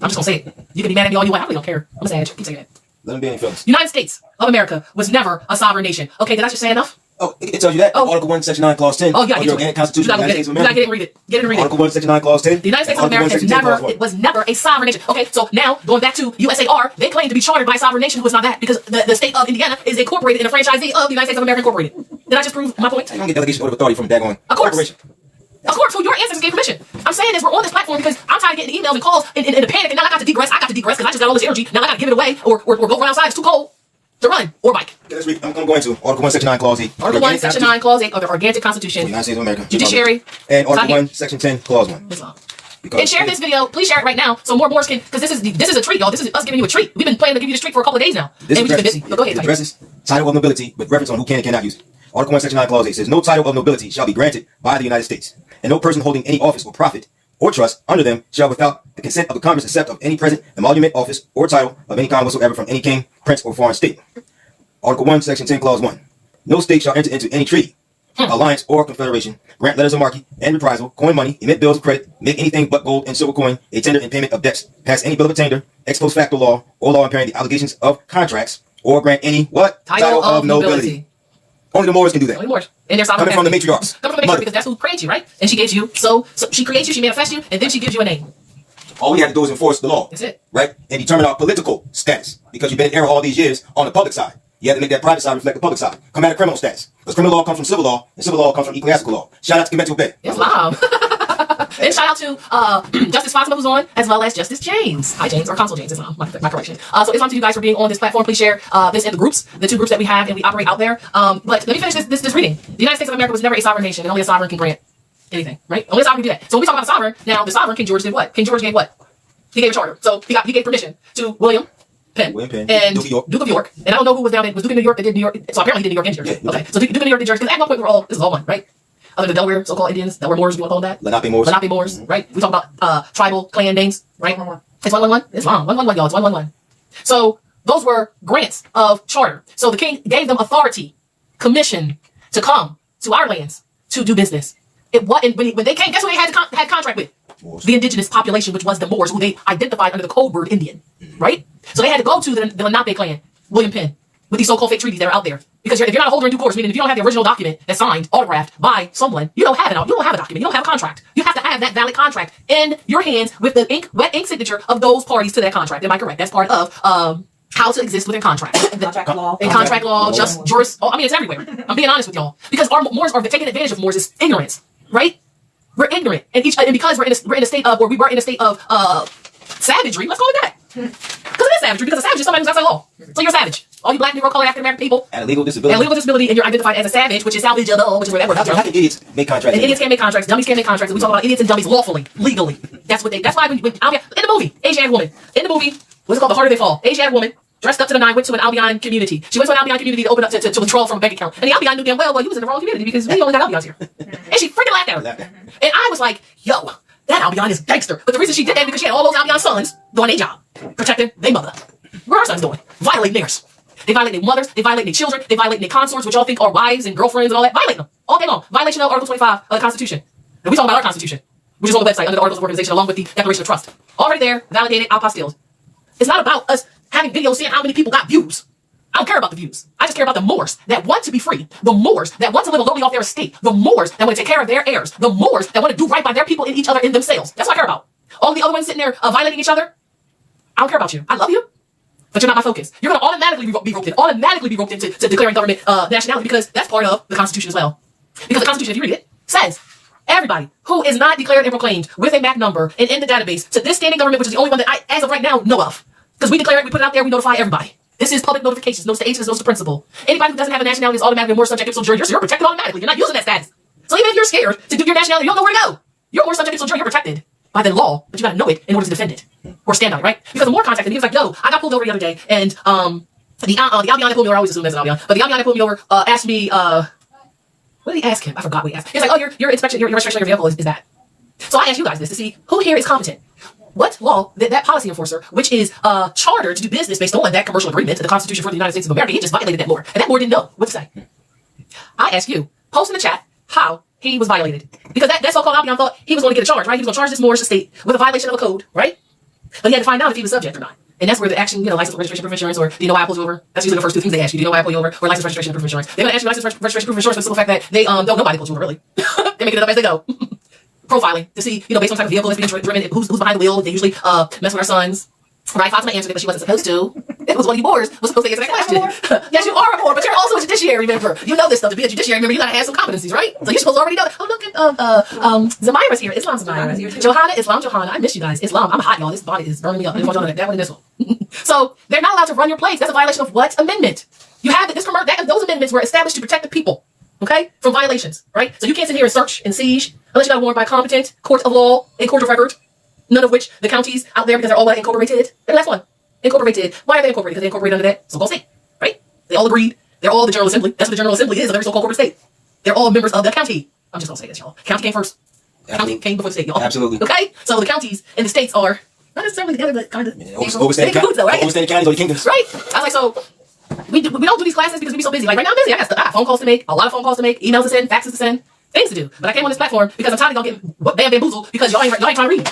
I'm just going to say it. You can be mad at me all you want. I really don't care. I'm a Sag. Keep saying it. Let them be any feelings. United States of America was never a sovereign nation. Okay, did I just say enough? Oh, it tells you that. Oh. Article 1, Section 9, Clause 10 Oh, you gotta of get the to Organic it. Constitution You of the gotta United States of get America. it and read it. Get it and read it. Article 1, Section 9, Clause 10. The United States of Article 1, America Section 10, Clause 1. it was never a sovereign nation. Okay, so now going back to USAR, they claim to be chartered by a sovereign nation who is not that because the state of Indiana is incorporated in a franchisee of the United States of America Incorporated. Did I just prove my point? You don't get delegation of authority from daggone Of course. corporation. Of course, who your ancestors gave permission. I'm saying is we're on this platform because I'm tired of getting emails and calls in a panic, and now I got to degress. I got to degress because I just got all this energy. Now I got to give it away or go run outside. It's too cold to run or bike. Okay, let's read. I'm going to Article 1, Section 9, Clause 8. Article 1, Section 9, Clause 8 of the Organic Constitution. of the United States of America. Judiciary. And Article Tahir. 1, Section 10, Clause 1. Islam. And share this video. Please share it right now so more Moors can, because this is a treat, y'all. This is us giving you a treat. We've been planning to give you this treat for a couple of days now. This and we've just been busy. addresses, But go ahead, it Tahir. addresses title of nobility with reference on who can and cannot use it. Article 1, Section 9, Clause 8 says, no title of nobility shall be granted by the United States, and no person holding any office or profit or trust under them shall, without the consent of the Congress, accept of any present emolument, office, or title of any kind whatsoever from any king, prince, or foreign state. Article 1, Section 10, Clause 1. No state shall enter into any treaty, alliance, or confederation, grant letters of marque and reprisal, coin money, emit bills of credit, make anything but gold and silver coin a tender in payment of debts, pass any bill of attainder, ex post facto law, or law impairing the obligations of contracts, or grant any what? Title of nobility. Only the Moors can do that. Only Moors. And their sovereign Coming from the family. matriarchs. Coming from the matriarchs because that's who creates you, right? And she gives you, so she creates you, she manifests you, and then she gives you a name. All we have to do is enforce the law. That's it. Right? And determine our political status. Because you've been in error all these years on the public side. You have to make that private side reflect the public side. Come at a criminal status. Because criminal law comes from civil law, and civil law comes from ecclesiastical law. Shout out to Eventual Bay. Islam. And shout out to Justice Fatima who's on, as well as Justice James. Hi James, or Consul James, Islam, my correction. So Islam to you guys for being on this platform. Please share this in the groups, the two groups that we have and we operate out there. But let me finish this reading. The United States of America was never a sovereign nation, and only a sovereign can grant anything, right? Only a sovereign can do that. So when we talk about a sovereign, now the sovereign, King George did what? King George gave what? He gave a charter. So he gave permission to William Penn, and Duke of York. And I don't know who was down there. Was Duke of New York that did New York? So apparently he did New York and Jersey. Yeah, okay. So Duke of New York did Jersey. Because at one point we were all, this is all one, right? Other than Delaware, so-called Indians, that were Moors, you want to call them that? Lenape Moors. Lenape Moors, right? We talk about tribal clan names, right? It's 111. It's long. 111, y'all. It's 111. So those were grants of charter. So the king gave them authority, commission to come to our lands to do business. When they came, guess who they had contract with? Moors. The indigenous population, which was the Moors, who they identified under the code word Indian, right? So they had to go to the Lenape clan, William Penn, with these so-called fake treaties that are out there. Because if you're not a holder in due course, meaning if you don't have the original document that's signed, autographed by someone, you don't have it. You don't have a document. You don't have a contract. You have to have that valid contract in your hands with the wet ink signature of those parties to that contract. Am I correct? That's part of how to exist within contracts. Contract law. And contract law, just juris. I mean, it's everywhere. I'm being honest with y'all. Because our Moors are taking advantage of Moors is ignorance, right? We're ignorant, and because we're in a state of, or we were in a state of savagery. Let's call it that. Because it is savagery. Because a savage is somebody who's outside law. So you're a savage. All you black, Negro, colored, African American people. And a legal disability. And you're identified as a savage, which is salvageable, which is where that word comes from. How can idiots make contracts? And idiots can't make contracts. Dummies can't make contracts. And we talk about idiots and dummies lawfully, legally. That's why when in the movie, Asiatic woman. In the movie, what's it called? The Harder They Fall. Asiatic woman. Dressed up to the nine, went to an Albion community. She went to an Albion community to open up to withdraw from a bank account. And the Albion knew damn well, you was in the wrong community because we only got Albions here. And she freaking laughed at her. And I was like, yo, that Albion is gangster. But the reason she did that is because she had all those Albion sons doing their job, protecting their mother. What are our sons doing? Violating theirs. They violate their mothers, they violate their children, they violate their consorts, which y'all think are wives and girlfriends and all that. Violate them all day long. Violation of Article 25 of the Constitution. And we talk about our Constitution, which is on the website under the Articles of Organization along with the Declaration of Trust. Already there, validated, apostilles. It's not about us having videos seeing how many people got views. I don't care about the views. I just care about the Moors that want to be free. The Moors that want to live lowly off their estate. The Moors that want to take care of their heirs. The Moors that want to do right by their people and each other in themselves. That's what I care about. All the other ones sitting there violating each other, I don't care about you. I love you, but you're not my focus. You're going to automatically be roped into declaring government nationality because that's part of the Constitution as well. Because the Constitution, if you read it, says everybody who is not declared and proclaimed with a MAC number and in the database to this standing government, which is the only one that I, as of right now, know of. Because we declare it, we put it out there, we notify everybody. This is public notifications. Notice to agents, notice to principal. Anybody who doesn't have a nationality is automatically more subject to jury. You're protected automatically. You're not using that status. So even if you're scared to do your nationality, you don't know where to go. You're more subject to jury. You're protected by the law, but you got to know it in order to defend it or stand on it, right? Because the more contacted me, he was like, "Yo, I got pulled over the other day, and the Albion that pulled me over. I always assume that's an Albion, but the Albion that pulled me over asked me, what did he ask him? I forgot what he asked. He was like, "Oh, your inspection, your registration of your vehicle is bad." So I asked you guys this to see who here is competent. What law, that policy enforcer, which is chartered to do business based on that commercial agreement to the Constitution for the United States of America, he just violated that law. And that law didn't know what to say. I ask you, post in the chat how he was violated. Because that so-called Albion thought he was going to get a charge, right? He was going to charge this Moorish estate with a violation of a code, right? But he had to find out if he was subject or not. And that's where the action, license, registration, proof of insurance, or do you know why I pulled you over? That's usually the first two things they ask you. Do you know why I pulled you over? Or license, registration, proof of insurance. They're going to ask you license, registration, proof of insurance for the simple fact that they don't know why they pulled you over, really. They make it up as they go. Profiling to see, based on the type of vehicle that's being driven, who's behind the wheel. They usually mess with our sons. Right, Fatima answered it, but she wasn't supposed to. It was one of you Moors was supposed to answer that question. Yes, you are a Moor, but you're also a judiciary member. You know this stuff. To be a judiciary member, you gotta have some competencies, right? So you're supposed to already know that. Oh, look at Zamira's here. Islam Zamira's here. Johanna, Islam Johanna. I miss you guys. Islam. I'm hot, y'all. This body is burning me up. I want y'all to know that one and this one. So they're not allowed to run your place. That's a violation of what amendment? You have those amendments were established to protect the people, okay, from violations, right? So you can't sit here and search and siege unless you got a warrant by a competent court of law and court of record. None of which the counties out there, because they're all incorporated. And last one. Incorporated. Why are they incorporated? Because they incorporated under that so-called state, right? They all agreed. They're all the General Assembly. That's what the General Assembly is of every so-called corporate state. They're all members of the county. I'm just gonna say this, y'all. County came first. County came before the state, y'all. Absolutely. Okay? So the counties and the states are not necessarily together, but kind of overstanding counties or the kingdoms. Right? I was like, so we don't do these classes because we be so busy. Like right now I'm busy. I got phone calls to make, a lot of phone calls to make, emails to send, faxes to send, things to do. But I came on this platform because I'm tired of y'all getting bamboozled because y'all ain't trying to read.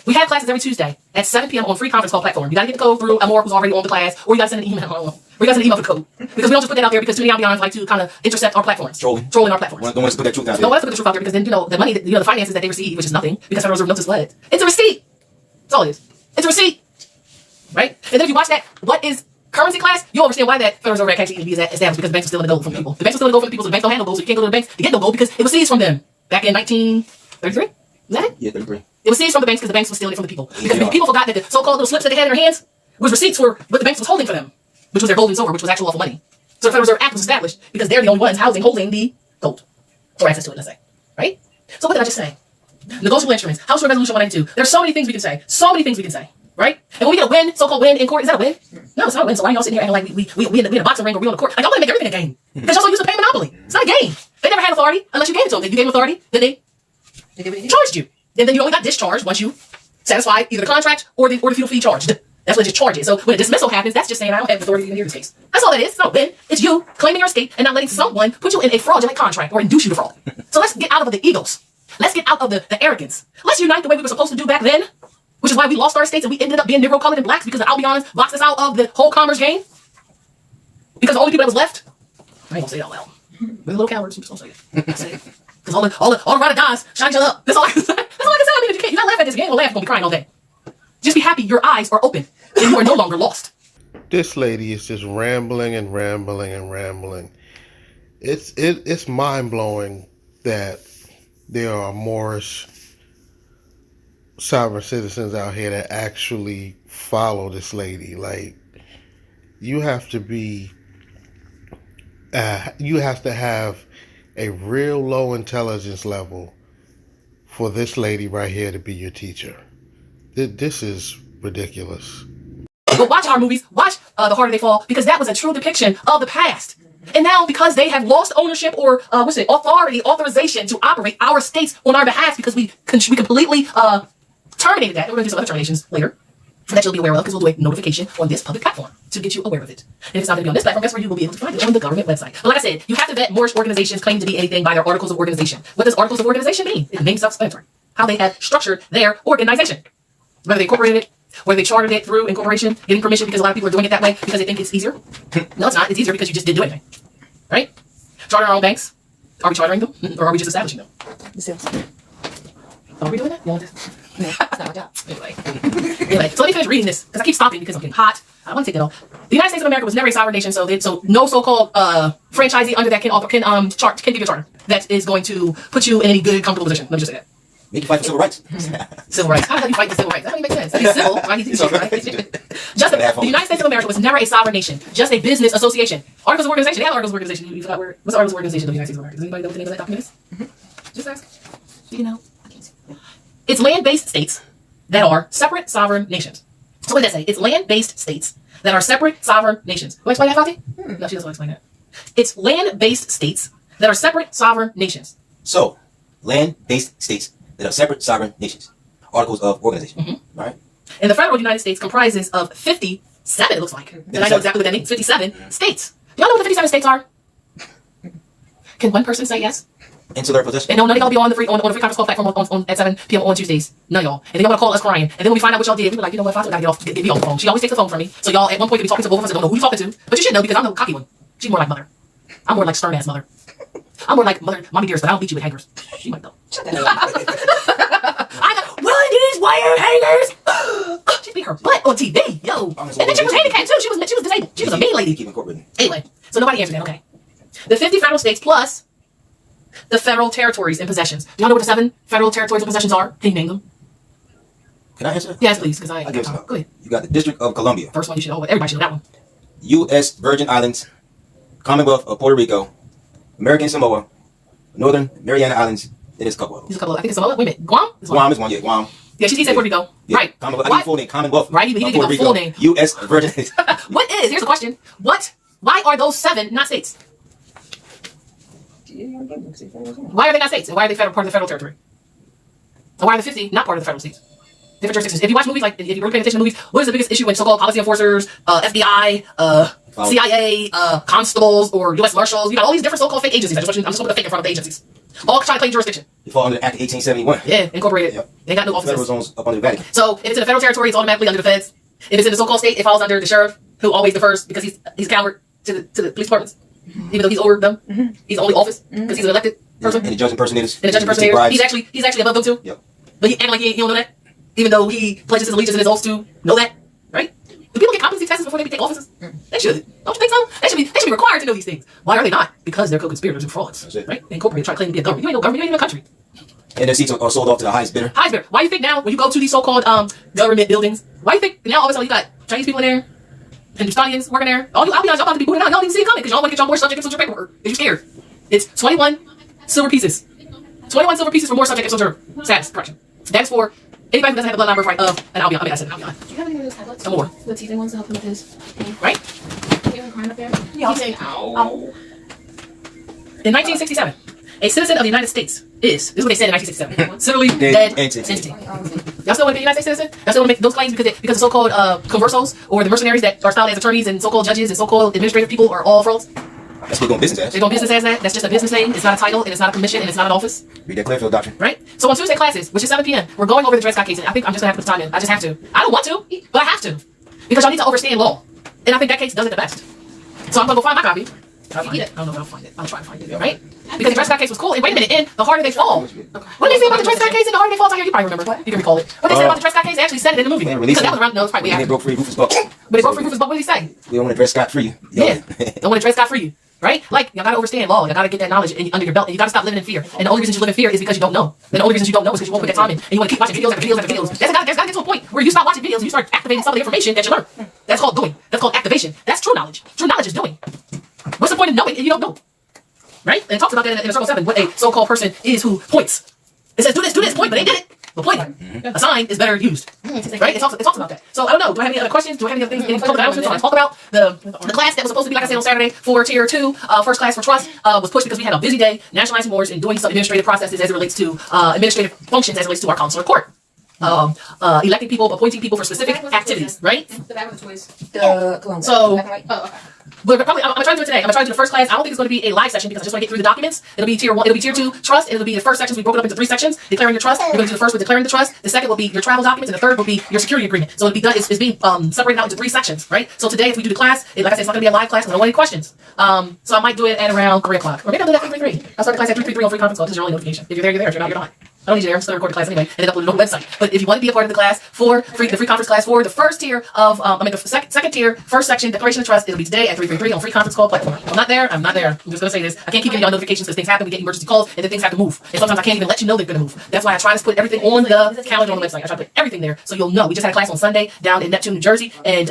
We have classes every Tuesday at 7 p.m. on free conference call platform. You gotta get the code through Amor, who's already on the class, or you gotta send an email. Or you gotta send an email for the code. Because we don't just put that out there because too many Albions like to kind of intercept our platforms. Trolling our platforms. Don't want to put that truth out there. Don't want to put the truth out there because then, the money, the finances that they receive, which is nothing, because Federal Reserve notes is flooded. It's a receipt. That's all it is. It's a receipt. Right? And then if you watch that, what is currency class, you'll understand why that Federal Reserve can't actually be established because the banks are stealing the gold from people. The banks are stealing the gold from the people, so the banks don't handle gold, so you can't go to the banks to get no gold because it was seized from them back in 1933. Is that it? Yeah, 33. It was seized from the banks because the banks were stealing it from the people. Because people forgot that the so-called little slips that they had in their hands was receipts for what the banks was holding for them, which was their gold and silver, which was actual lawful money. So the Federal Reserve Act was established because they're the only ones holding the gold, or access to it, let's say. Right? So what did I just say? Negotiable instruments, House Resolution 192. There's so many things we can say. So many things we can say. Right? And when we get a win, so-called win in court, is that a win? No, it's not a win. So why are y'all sitting here acting like we in a boxing ring or we on the court? Like, y'all want to make everything a game. Because y'all so used to pay Monopoly. It's not a game. They never had authority unless you gave it to them. If you gave them authority, then they charged you. And then you only got discharged once you satisfy either the contract or the feudal fee charged. That's what they just charge it. So when a dismissal happens, that's just saying I don't have authority to hear this case. That's all that is. It's not a win. It's you claiming your estate and not letting someone put you in a fraudulent contract or induce you to fraud. So let's get out of the egos. Let's get out of the arrogance. Let's unite the way we were supposed to do back then, which is why we lost our estates and we ended up being Negro colored and blacks because the Albions boxed us out of the whole commerce game. Because the only people that was left, I ain't gonna say it out loud. We're the little cowards. I'm just gonna say it. Because all the ride or dies shine each other up. That's all I can say. That's all I can say. I mean, you're not laughing at this. You ain't gonna laugh. You're gonna be crying all day. Just be happy your eyes are open and you are no longer lost. This lady is just rambling and rambling and rambling. It's mind blowing that there are Moorish sovereign citizens out here that actually follow this lady. Like, you have to be, you have to have a real low intelligence level for this lady right here to be your teacher. This is ridiculous. But watch our movies, watch The Harder They Fall, because that was a true depiction of the past. And now, because they have lost ownership or authorization to operate our states on our behalf, because we completely terminated that. We're going to do some other terminations later that you'll be aware of, because we'll do a notification on this public platform to get you aware of it. And if it's not going to be on this platform, that's where you will be able to find it on the government website. But like I said, you have to vet Moorish organizations claim to be anything by their articles of organization. What does articles of organization mean? It means self-explanatory. How they have structured their organization. Whether they incorporated it, whether they chartered it through incorporation, getting permission, because a lot of people are doing it that way because they think it's easier. No, it's not. It's easier because you just didn't do anything. Right? Chartering our own banks. Are we chartering them? Or are we just establishing them? Are we doing that? You want this? No, it's not my job. Anyway, so let me finish reading this because I keep stopping because I'm getting hot. I want to take it off. The United States of America was never a sovereign nation, so no so-called franchisee under that can give you a charter that is going to put you in any good, comfortable position. Let me just say that. Make you fight for civil rights. Civil rights. How do you fight for civil rights? That doesn't make sense. He's civil, right? The United States of America was never a sovereign nation, just a business association. Articles of organization. They have articles of organization. You forgot what's the articles of organization of the United States of America? Does anybody know what the name of that document is? Just ask. Do you know? It's land-based states that are separate sovereign nations. So what did that say? It's land-based states that are separate sovereign nations. Want to explain that, Fati? No, she doesn't want to explain that. It's land-based states that are separate sovereign nations. So, land-based states that are separate sovereign nations. Articles of organization. Right? And the federal United States comprises of 57, it looks like. And I know exactly what that means. 57 states. Do y'all know what the 57 states are? Can one person say yes? Insular possession. And no, none of y'all be on the free conference call platform at 7 p.m. on Tuesdays. None of y'all. And then y'all want to call us crying. And then when we find out what y'all did, we be like, you know what, Fati, I gotta get you off the phone. She always takes the phone from me. So y'all at one point be talking to both of us and don't know who you're talking to. But you should know because I'm the cocky one. She's more like mother. I'm more like stern ass mother. I'm more like mother, mommy dearest, but I don't beat you with hangers. She might though. I got one of these wire hangers. She beat her butt on TV, yo. And then she was handicapped too. She was disabled. She was a mean lady. Anyway, so nobody answered that. Okay. The 50 federal states plus the federal territories and possessions. Do y'all know what the 7 federal territories and possessions are? Can you name them? Can I answer? Yes, please, because I'll give it go ahead. You got the District of Columbia. First one you should know. Everybody should know that one. U.S. Virgin Islands, Commonwealth of Puerto Rico, American Samoa, Northern Mariana Islands. There's a couple of them. There's a couple. I think it's Samoa. Wait a minute. Guam. Guam is one. Yeah, Guam. Yeah, he said Puerto Rico. Yeah. Right. I need full name. Commonwealth. Right. He didn't give a full name. U.S. Virgin. What is? Here's a question. Why are those 7 not states? Why are they not states? And why are they part of the federal territory? And why are the 50 not part of the federal states? Different jurisdictions. If you watch movies, like if you're really paying attention to movies, what is the biggest issue when so-called policy enforcers, FBI, CIA, constables, or U.S. Marshals? You got all these different so-called fake agencies. I'm just going to put a fake in front of the agencies. All trying to claim jurisdiction. You fall under the Act of 1871. Yeah, incorporated. Yep. They got no offices. Federal zones up under the Vatican. So if it's in a federal territory, it's automatically under the feds. If it's in a so-called state, it falls under the sheriff, who always defers because he's coward to the police departments, even though he's over them. He's the only office because he's an elected person. And the judge impersonators. And the judge impersonators. He's actually above them too. Yep. But he acting like he don't know that, even though he pledges his allegiance and his oaths to know that, right? Do people get competency tests before they take offices? They should. Don't you think so? They should be required to know these things. Why are they not? Because they're co-conspirators and frauds, right? They incorporate, try to claim to be a government. You ain't no government. You ain't even a country. And their seats are sold off to the highest bidder. Highest bidder. Why do you think now when you go to these so-called government buildings, why do you think now all of a sudden you got Chinese people in there, Hindustanians working there? I'll be honest, y'all about to be booted out. Y'all didn't see it coming because y'all want to get y'all more subject and soldier paperwork. If you're scared, it's 21 silver pieces. 21 silver pieces for more subject and soldier status correction. That's for anybody who doesn't have the bloodline birthright of an albion. I said an albion. Do you have any of those tablets? No more. The teething ones to help him with his pain? Right? Do you have a crying up there? Yeah. He's saying, ow. In 1967, a citizen of the United States this is what they said in 1967. Civilly dead entity. Y'all still want to be a United States citizen? Y'all still want to make those claims because the so-called conversos or the mercenaries that are styled as attorneys and so-called judges and so-called administrative people are all frauds? That's what doing business as. They're doing business as that. That's just a business name. It's not a title, and it's not a commission, and it's not an office. Read that Clearfield Doctrine. Right? So on Tuesday classes, which is 7 p.m., we're going over the Dred Scott case, and I think I'm just going to have to put time in. I just have to. I don't want to, but I have to. Because y'all need to understand law. And I think that case does it the best. So I'm going to go find my copy. I'll find it. I don't know if I'll find it. I'll try to find it, right? Because the Dred Scott case was cool. And wait a minute, and the harder they fall. What did they say about the Dred Scott case and the harder they fall? You probably remember. You can recall it. What they said about the Dred Scott case, they actually said it in the movie. Because that was around, no, it's probably when they broke free Rufus Buck. But they broke free Rufus Buck. What did he say? We don't want to Dred Scott free you. Yeah. Don't want to Dred Scott free you. Right? Like, y'all gotta understand law. Y'all gotta get that knowledge under your belt. And you gotta stop living in fear. And the only reason you live in fear is because you don't know. And the only reason you don't know is because you won't put that time in. And you want to keep watching videos after videos after videos. There's gotta get to a point where you stop watching videos and you start activating some of the information that you learn. That's called doing. That's called activation. That's true knowledge. True knowledge is doing. What's the point of knowing if you don't know? Right? And it talks about that in Circle 7, what a so-called person is who points. It says, do this, point, but they did it. But pointing. A sign is better used. Right? It talks about that. So I don't know. Do I have any other questions? Do I have any other things? Any public announcements? I talk about the class that was supposed to be, like I said, on Saturday for Tier 2, first class for trust, was pushed because we had a busy day nationalizing wars and doing some administrative processes as it relates to administrative functions as it relates to our consular court. Electing people, appointing people for specific activities, right? The back of the toys. The cologne. So, okay. but probably I'm gonna try to do it today. I'm gonna try to do the first class. I don't think it's going to be a live session because I just want to get through the documents. It'll be Tier 1, it'll be Tier 2 trust, and it'll be the first sections. We broke it up into 3 sections. Declaring your trust. You're going to do the first with declaring the trust. The second will be your travel documents, and the third will be your security agreement. So it'll be done. It's being separated out into 3 sections, right? So today, if we do the class, like I said, it's not going to be a live class. I don't want any questions. So I might do it at around 3 o'clock, or maybe I'll do that at 3:33. I'll start the class at 3:33 on free conference call. This is your only notification. If you're there, you're there. If you're not, you're not. I don't need you there. I'm just going to record the class anyway and then upload it on the website. But if you want to be a part of the class for the free conference class for the first tier of, the second tier, first section, Declaration of Trust, it'll be today at 3:33 on free conference call platform. I'm not there. I'm just going to say this. I can't keep giving y'all notifications because things happen. We get emergency calls and then things have to move. And sometimes I can't even let you know they're going to move. That's why I try to put everything on the calendar on the website. I try to put everything there so you'll know. We just had a class on Sunday down in Neptune, New Jersey, and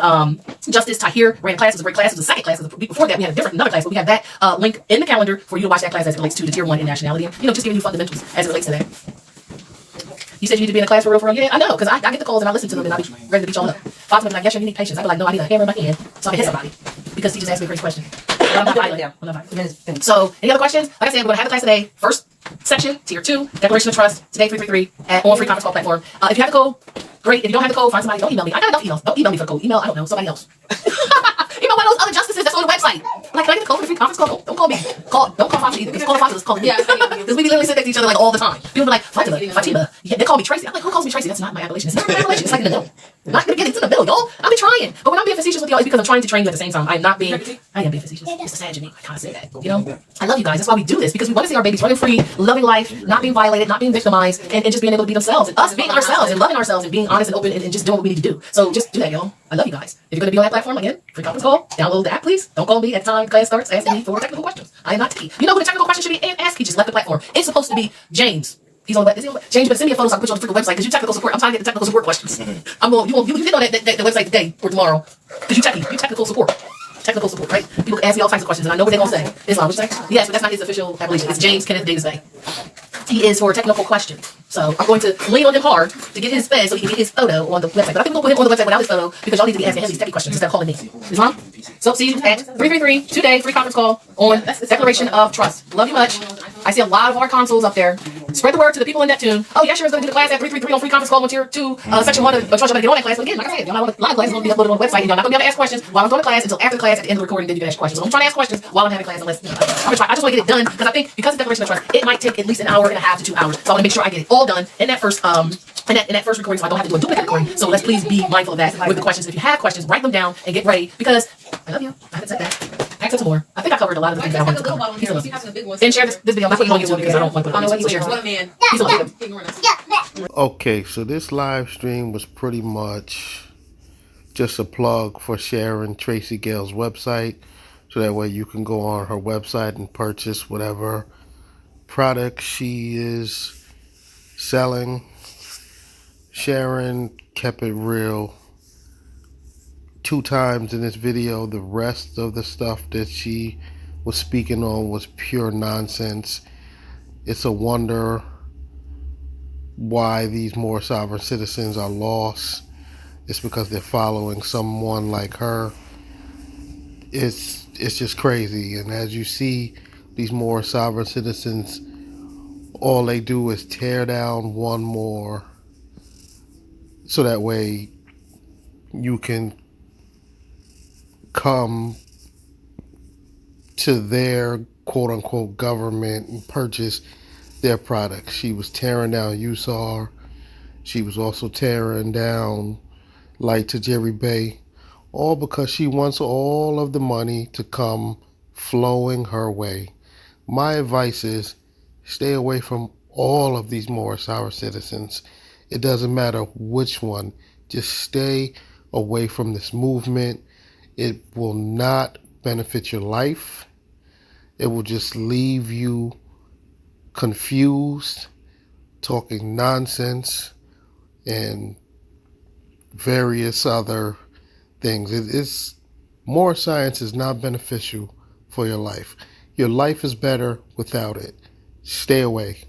Justice Tahir ran a class. It was a great class. It was the second class. The week before that, we had another class, but we have that link in the calendar for you to watch that class as it relates to the tier 1 in nationality and, just giving you fundamentals as it relates to that. You said you need to be in a class for real, Yeah, I know, because I get the calls and I listen to them and I'll be ready to beat y'all up. Fatima be like, yes, you need patience. I'd be like, no, I need a hammer in my hand so I can hit somebody. Because he just asked me a crazy question. But I'm not violent. So, any other questions? Like I said, we're going to have the class today. First section, tier 2, Declaration of Trust, today 3:33 on free conference call platform. If you have the code, great. If you don't have the code, find somebody. Don't email me. I got enough emails. Don't email me for the code. Email, I don't know, somebody else. Email one of those other justices that's on the website. Like, can I get the code for the free conference call? Don't call me. Don't call Fatima either. Because call Fatima is calling me. Because we literally sit next to each other like all the time. People be like, Fatima. Yeah, they call me Tracy. I'm like, who calls me Tracy? That's not my appellation. It's not my appellation. It's like in the middle. I'm not gonna get into the middle, y'all. I'll be trying. But when I'm being facetious with y'all, it's because I'm trying to train you at the same time. I am being facetious. It's the sad in me. I kind of say that. I love you guys. That's why we do this. Because we want to see our babies running free, loving life, not being violated, not being victimized, and just being able to be themselves. And us being ourselves and loving ourselves and being honest and open and just doing what we need to do. So just do that, y'all. I love you guys. If you're going to be on that platform, again, free conference call, download the app, please. Don't call me at the time class starts asking me for technical questions. I am not techie. You know who the technical question should be asked? He just left the platform. It's supposed to be James. He's on the website. James, but send me a photo so I can put you on the freaking website because you technical support. I'm trying to get the technical support questions. You get on that website today or tomorrow because you technical support. Technical support, right? People ask me all types of questions and I know what they're going to say. Islam, what you say? Yes, but that's not his official appellation. It's James Kenneth Davis Bay. He is for technical questions. So I'm going to lean on him hard to get his fed so he can get his photo on the website. But I think we'll put him on the website without his photo because y'all need to be asking him these techie questions instead of calling me. Islam? So see you at 333 today, free conference call on Declaration of Trust. Love you much. I see a lot of our consuls up there. Spread the word to the people in Neptune. Oh, yeah, Sharon's going to do the class at 333 on free conference call on tier 2, section 1 of Trust. Y'all better get on that class. But again, like I said, y'all have a lot of classes going to be uploaded on the website and y'all not going to be able to ask questions while I'm doing the class until after the class at the end of the recording. Then you can ask questions. So I'm trying to ask questions while I'm having class unless, I'm gonna try. I just want to get it done because I think because of Declaration of Trust, it might take at least an hour and a half to 2 hours. So I want to make sure I get it all done in that first in that first recording so I don't have to do a duplicate recording. So let's please be mindful of that with the questions. If you have questions, write them down and get ready because I love you. I haven't said that. Access more. I think I covered a lot of the things that I wanted to cover. Peace and love. And share this video. That's what you're going to do because I don't want to put it on YouTube. Peace and love. Okay, so this live stream was pretty much just a plug for Sharon Tracy Gale's website. So that way you can go on her website and purchase whatever product she is selling. Sharon kept it real 2 times in this video. The rest of the stuff that she was speaking on was pure nonsense. It's a wonder why these more sovereign citizens are lost. It's because they're following someone like her. It's just crazy. And as you see, these more sovereign citizens, all they do is tear down one more so that way you can come to their quote-unquote government and purchase their products. She was tearing down Usar. She was also tearing down like Tajiri Bay, all because she wants all of the money to come flowing her way. My advice is stay away from all of these Moorish our citizens. It doesn't matter which one. Just stay away from this movement. It will not benefit your life. It will just leave you confused, talking nonsense, and various other things. It's more science is not beneficial for your life. Your life is better without it. Stay away.